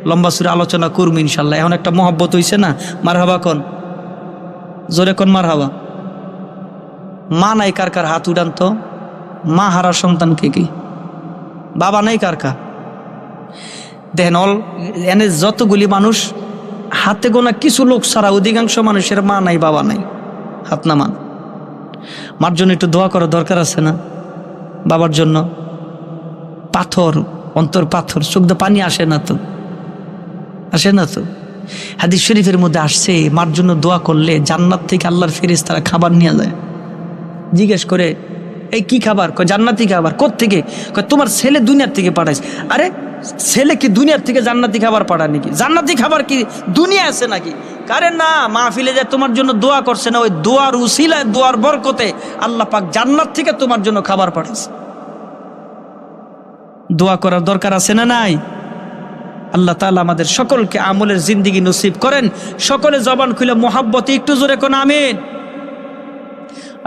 লম্বা সুরে আলোচনা করবো ইনশাল্লাহ। এখন একটা মহব্বত হইছে না? মারহাবা কোন, জোরে কোন মারহাবা। মা নাই কার কার হাত উঠান তো? মা হারা সন্তান কে কি? বাবা নাই কার কার? দেখেন এনে যতগুলি মানুষ, হাতে গোনা কিছু লোক ছাড়া অধিকাংশ মানুষের মা নাই বাবা নাই। হাত নামান। মার জন্য একটু দোয়া করা দরকার আছে না? বাবার জন্য পাথর, অন্তর পাথর, চোখ দিয়ে পানি আসে না তো? হাদিস শরীফের মধ্যে আসছে মার জন্য দোয়া করলে জান্নাত থেকে আল্লাহর ফেরেশতারা খাবার নিয়ে যায়। জিজ্ঞেস করে এই কি খাবার? কয় জান্নাতি খাবার। কোত্থেকে? কয় তোমার ছেলে দুনিয়ার থেকে পাঠাইছে। আরে ছেলে কি দুনিয়ার থেকে জান্নাতি খাবার পাঠায় নাকি? জান্নাতি খাবার কি দুনিয়া আছে নাকি? কারণ না, মাহফিলে যে তোমার জন্য দোয়া করছে না, ওই দোয়ার উসিলায়, দোয়ার বরকতে আল্লাহ পাক জান্নাত থেকে তোমার জন্য খাবার পাঠাইছে। দোয়া করার দরকার আছে না নাই? আল্লাহ তাআলা আমাদের সকলকে আমলের জিন্দেগি নসিব করেন। সকলে জবান খুলে মোহাব্বতে একটু জোরে কোন আমিন।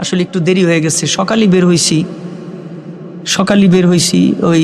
আসলে একটু দেরি হয়ে গেছে, সকালে বের হইছি ওই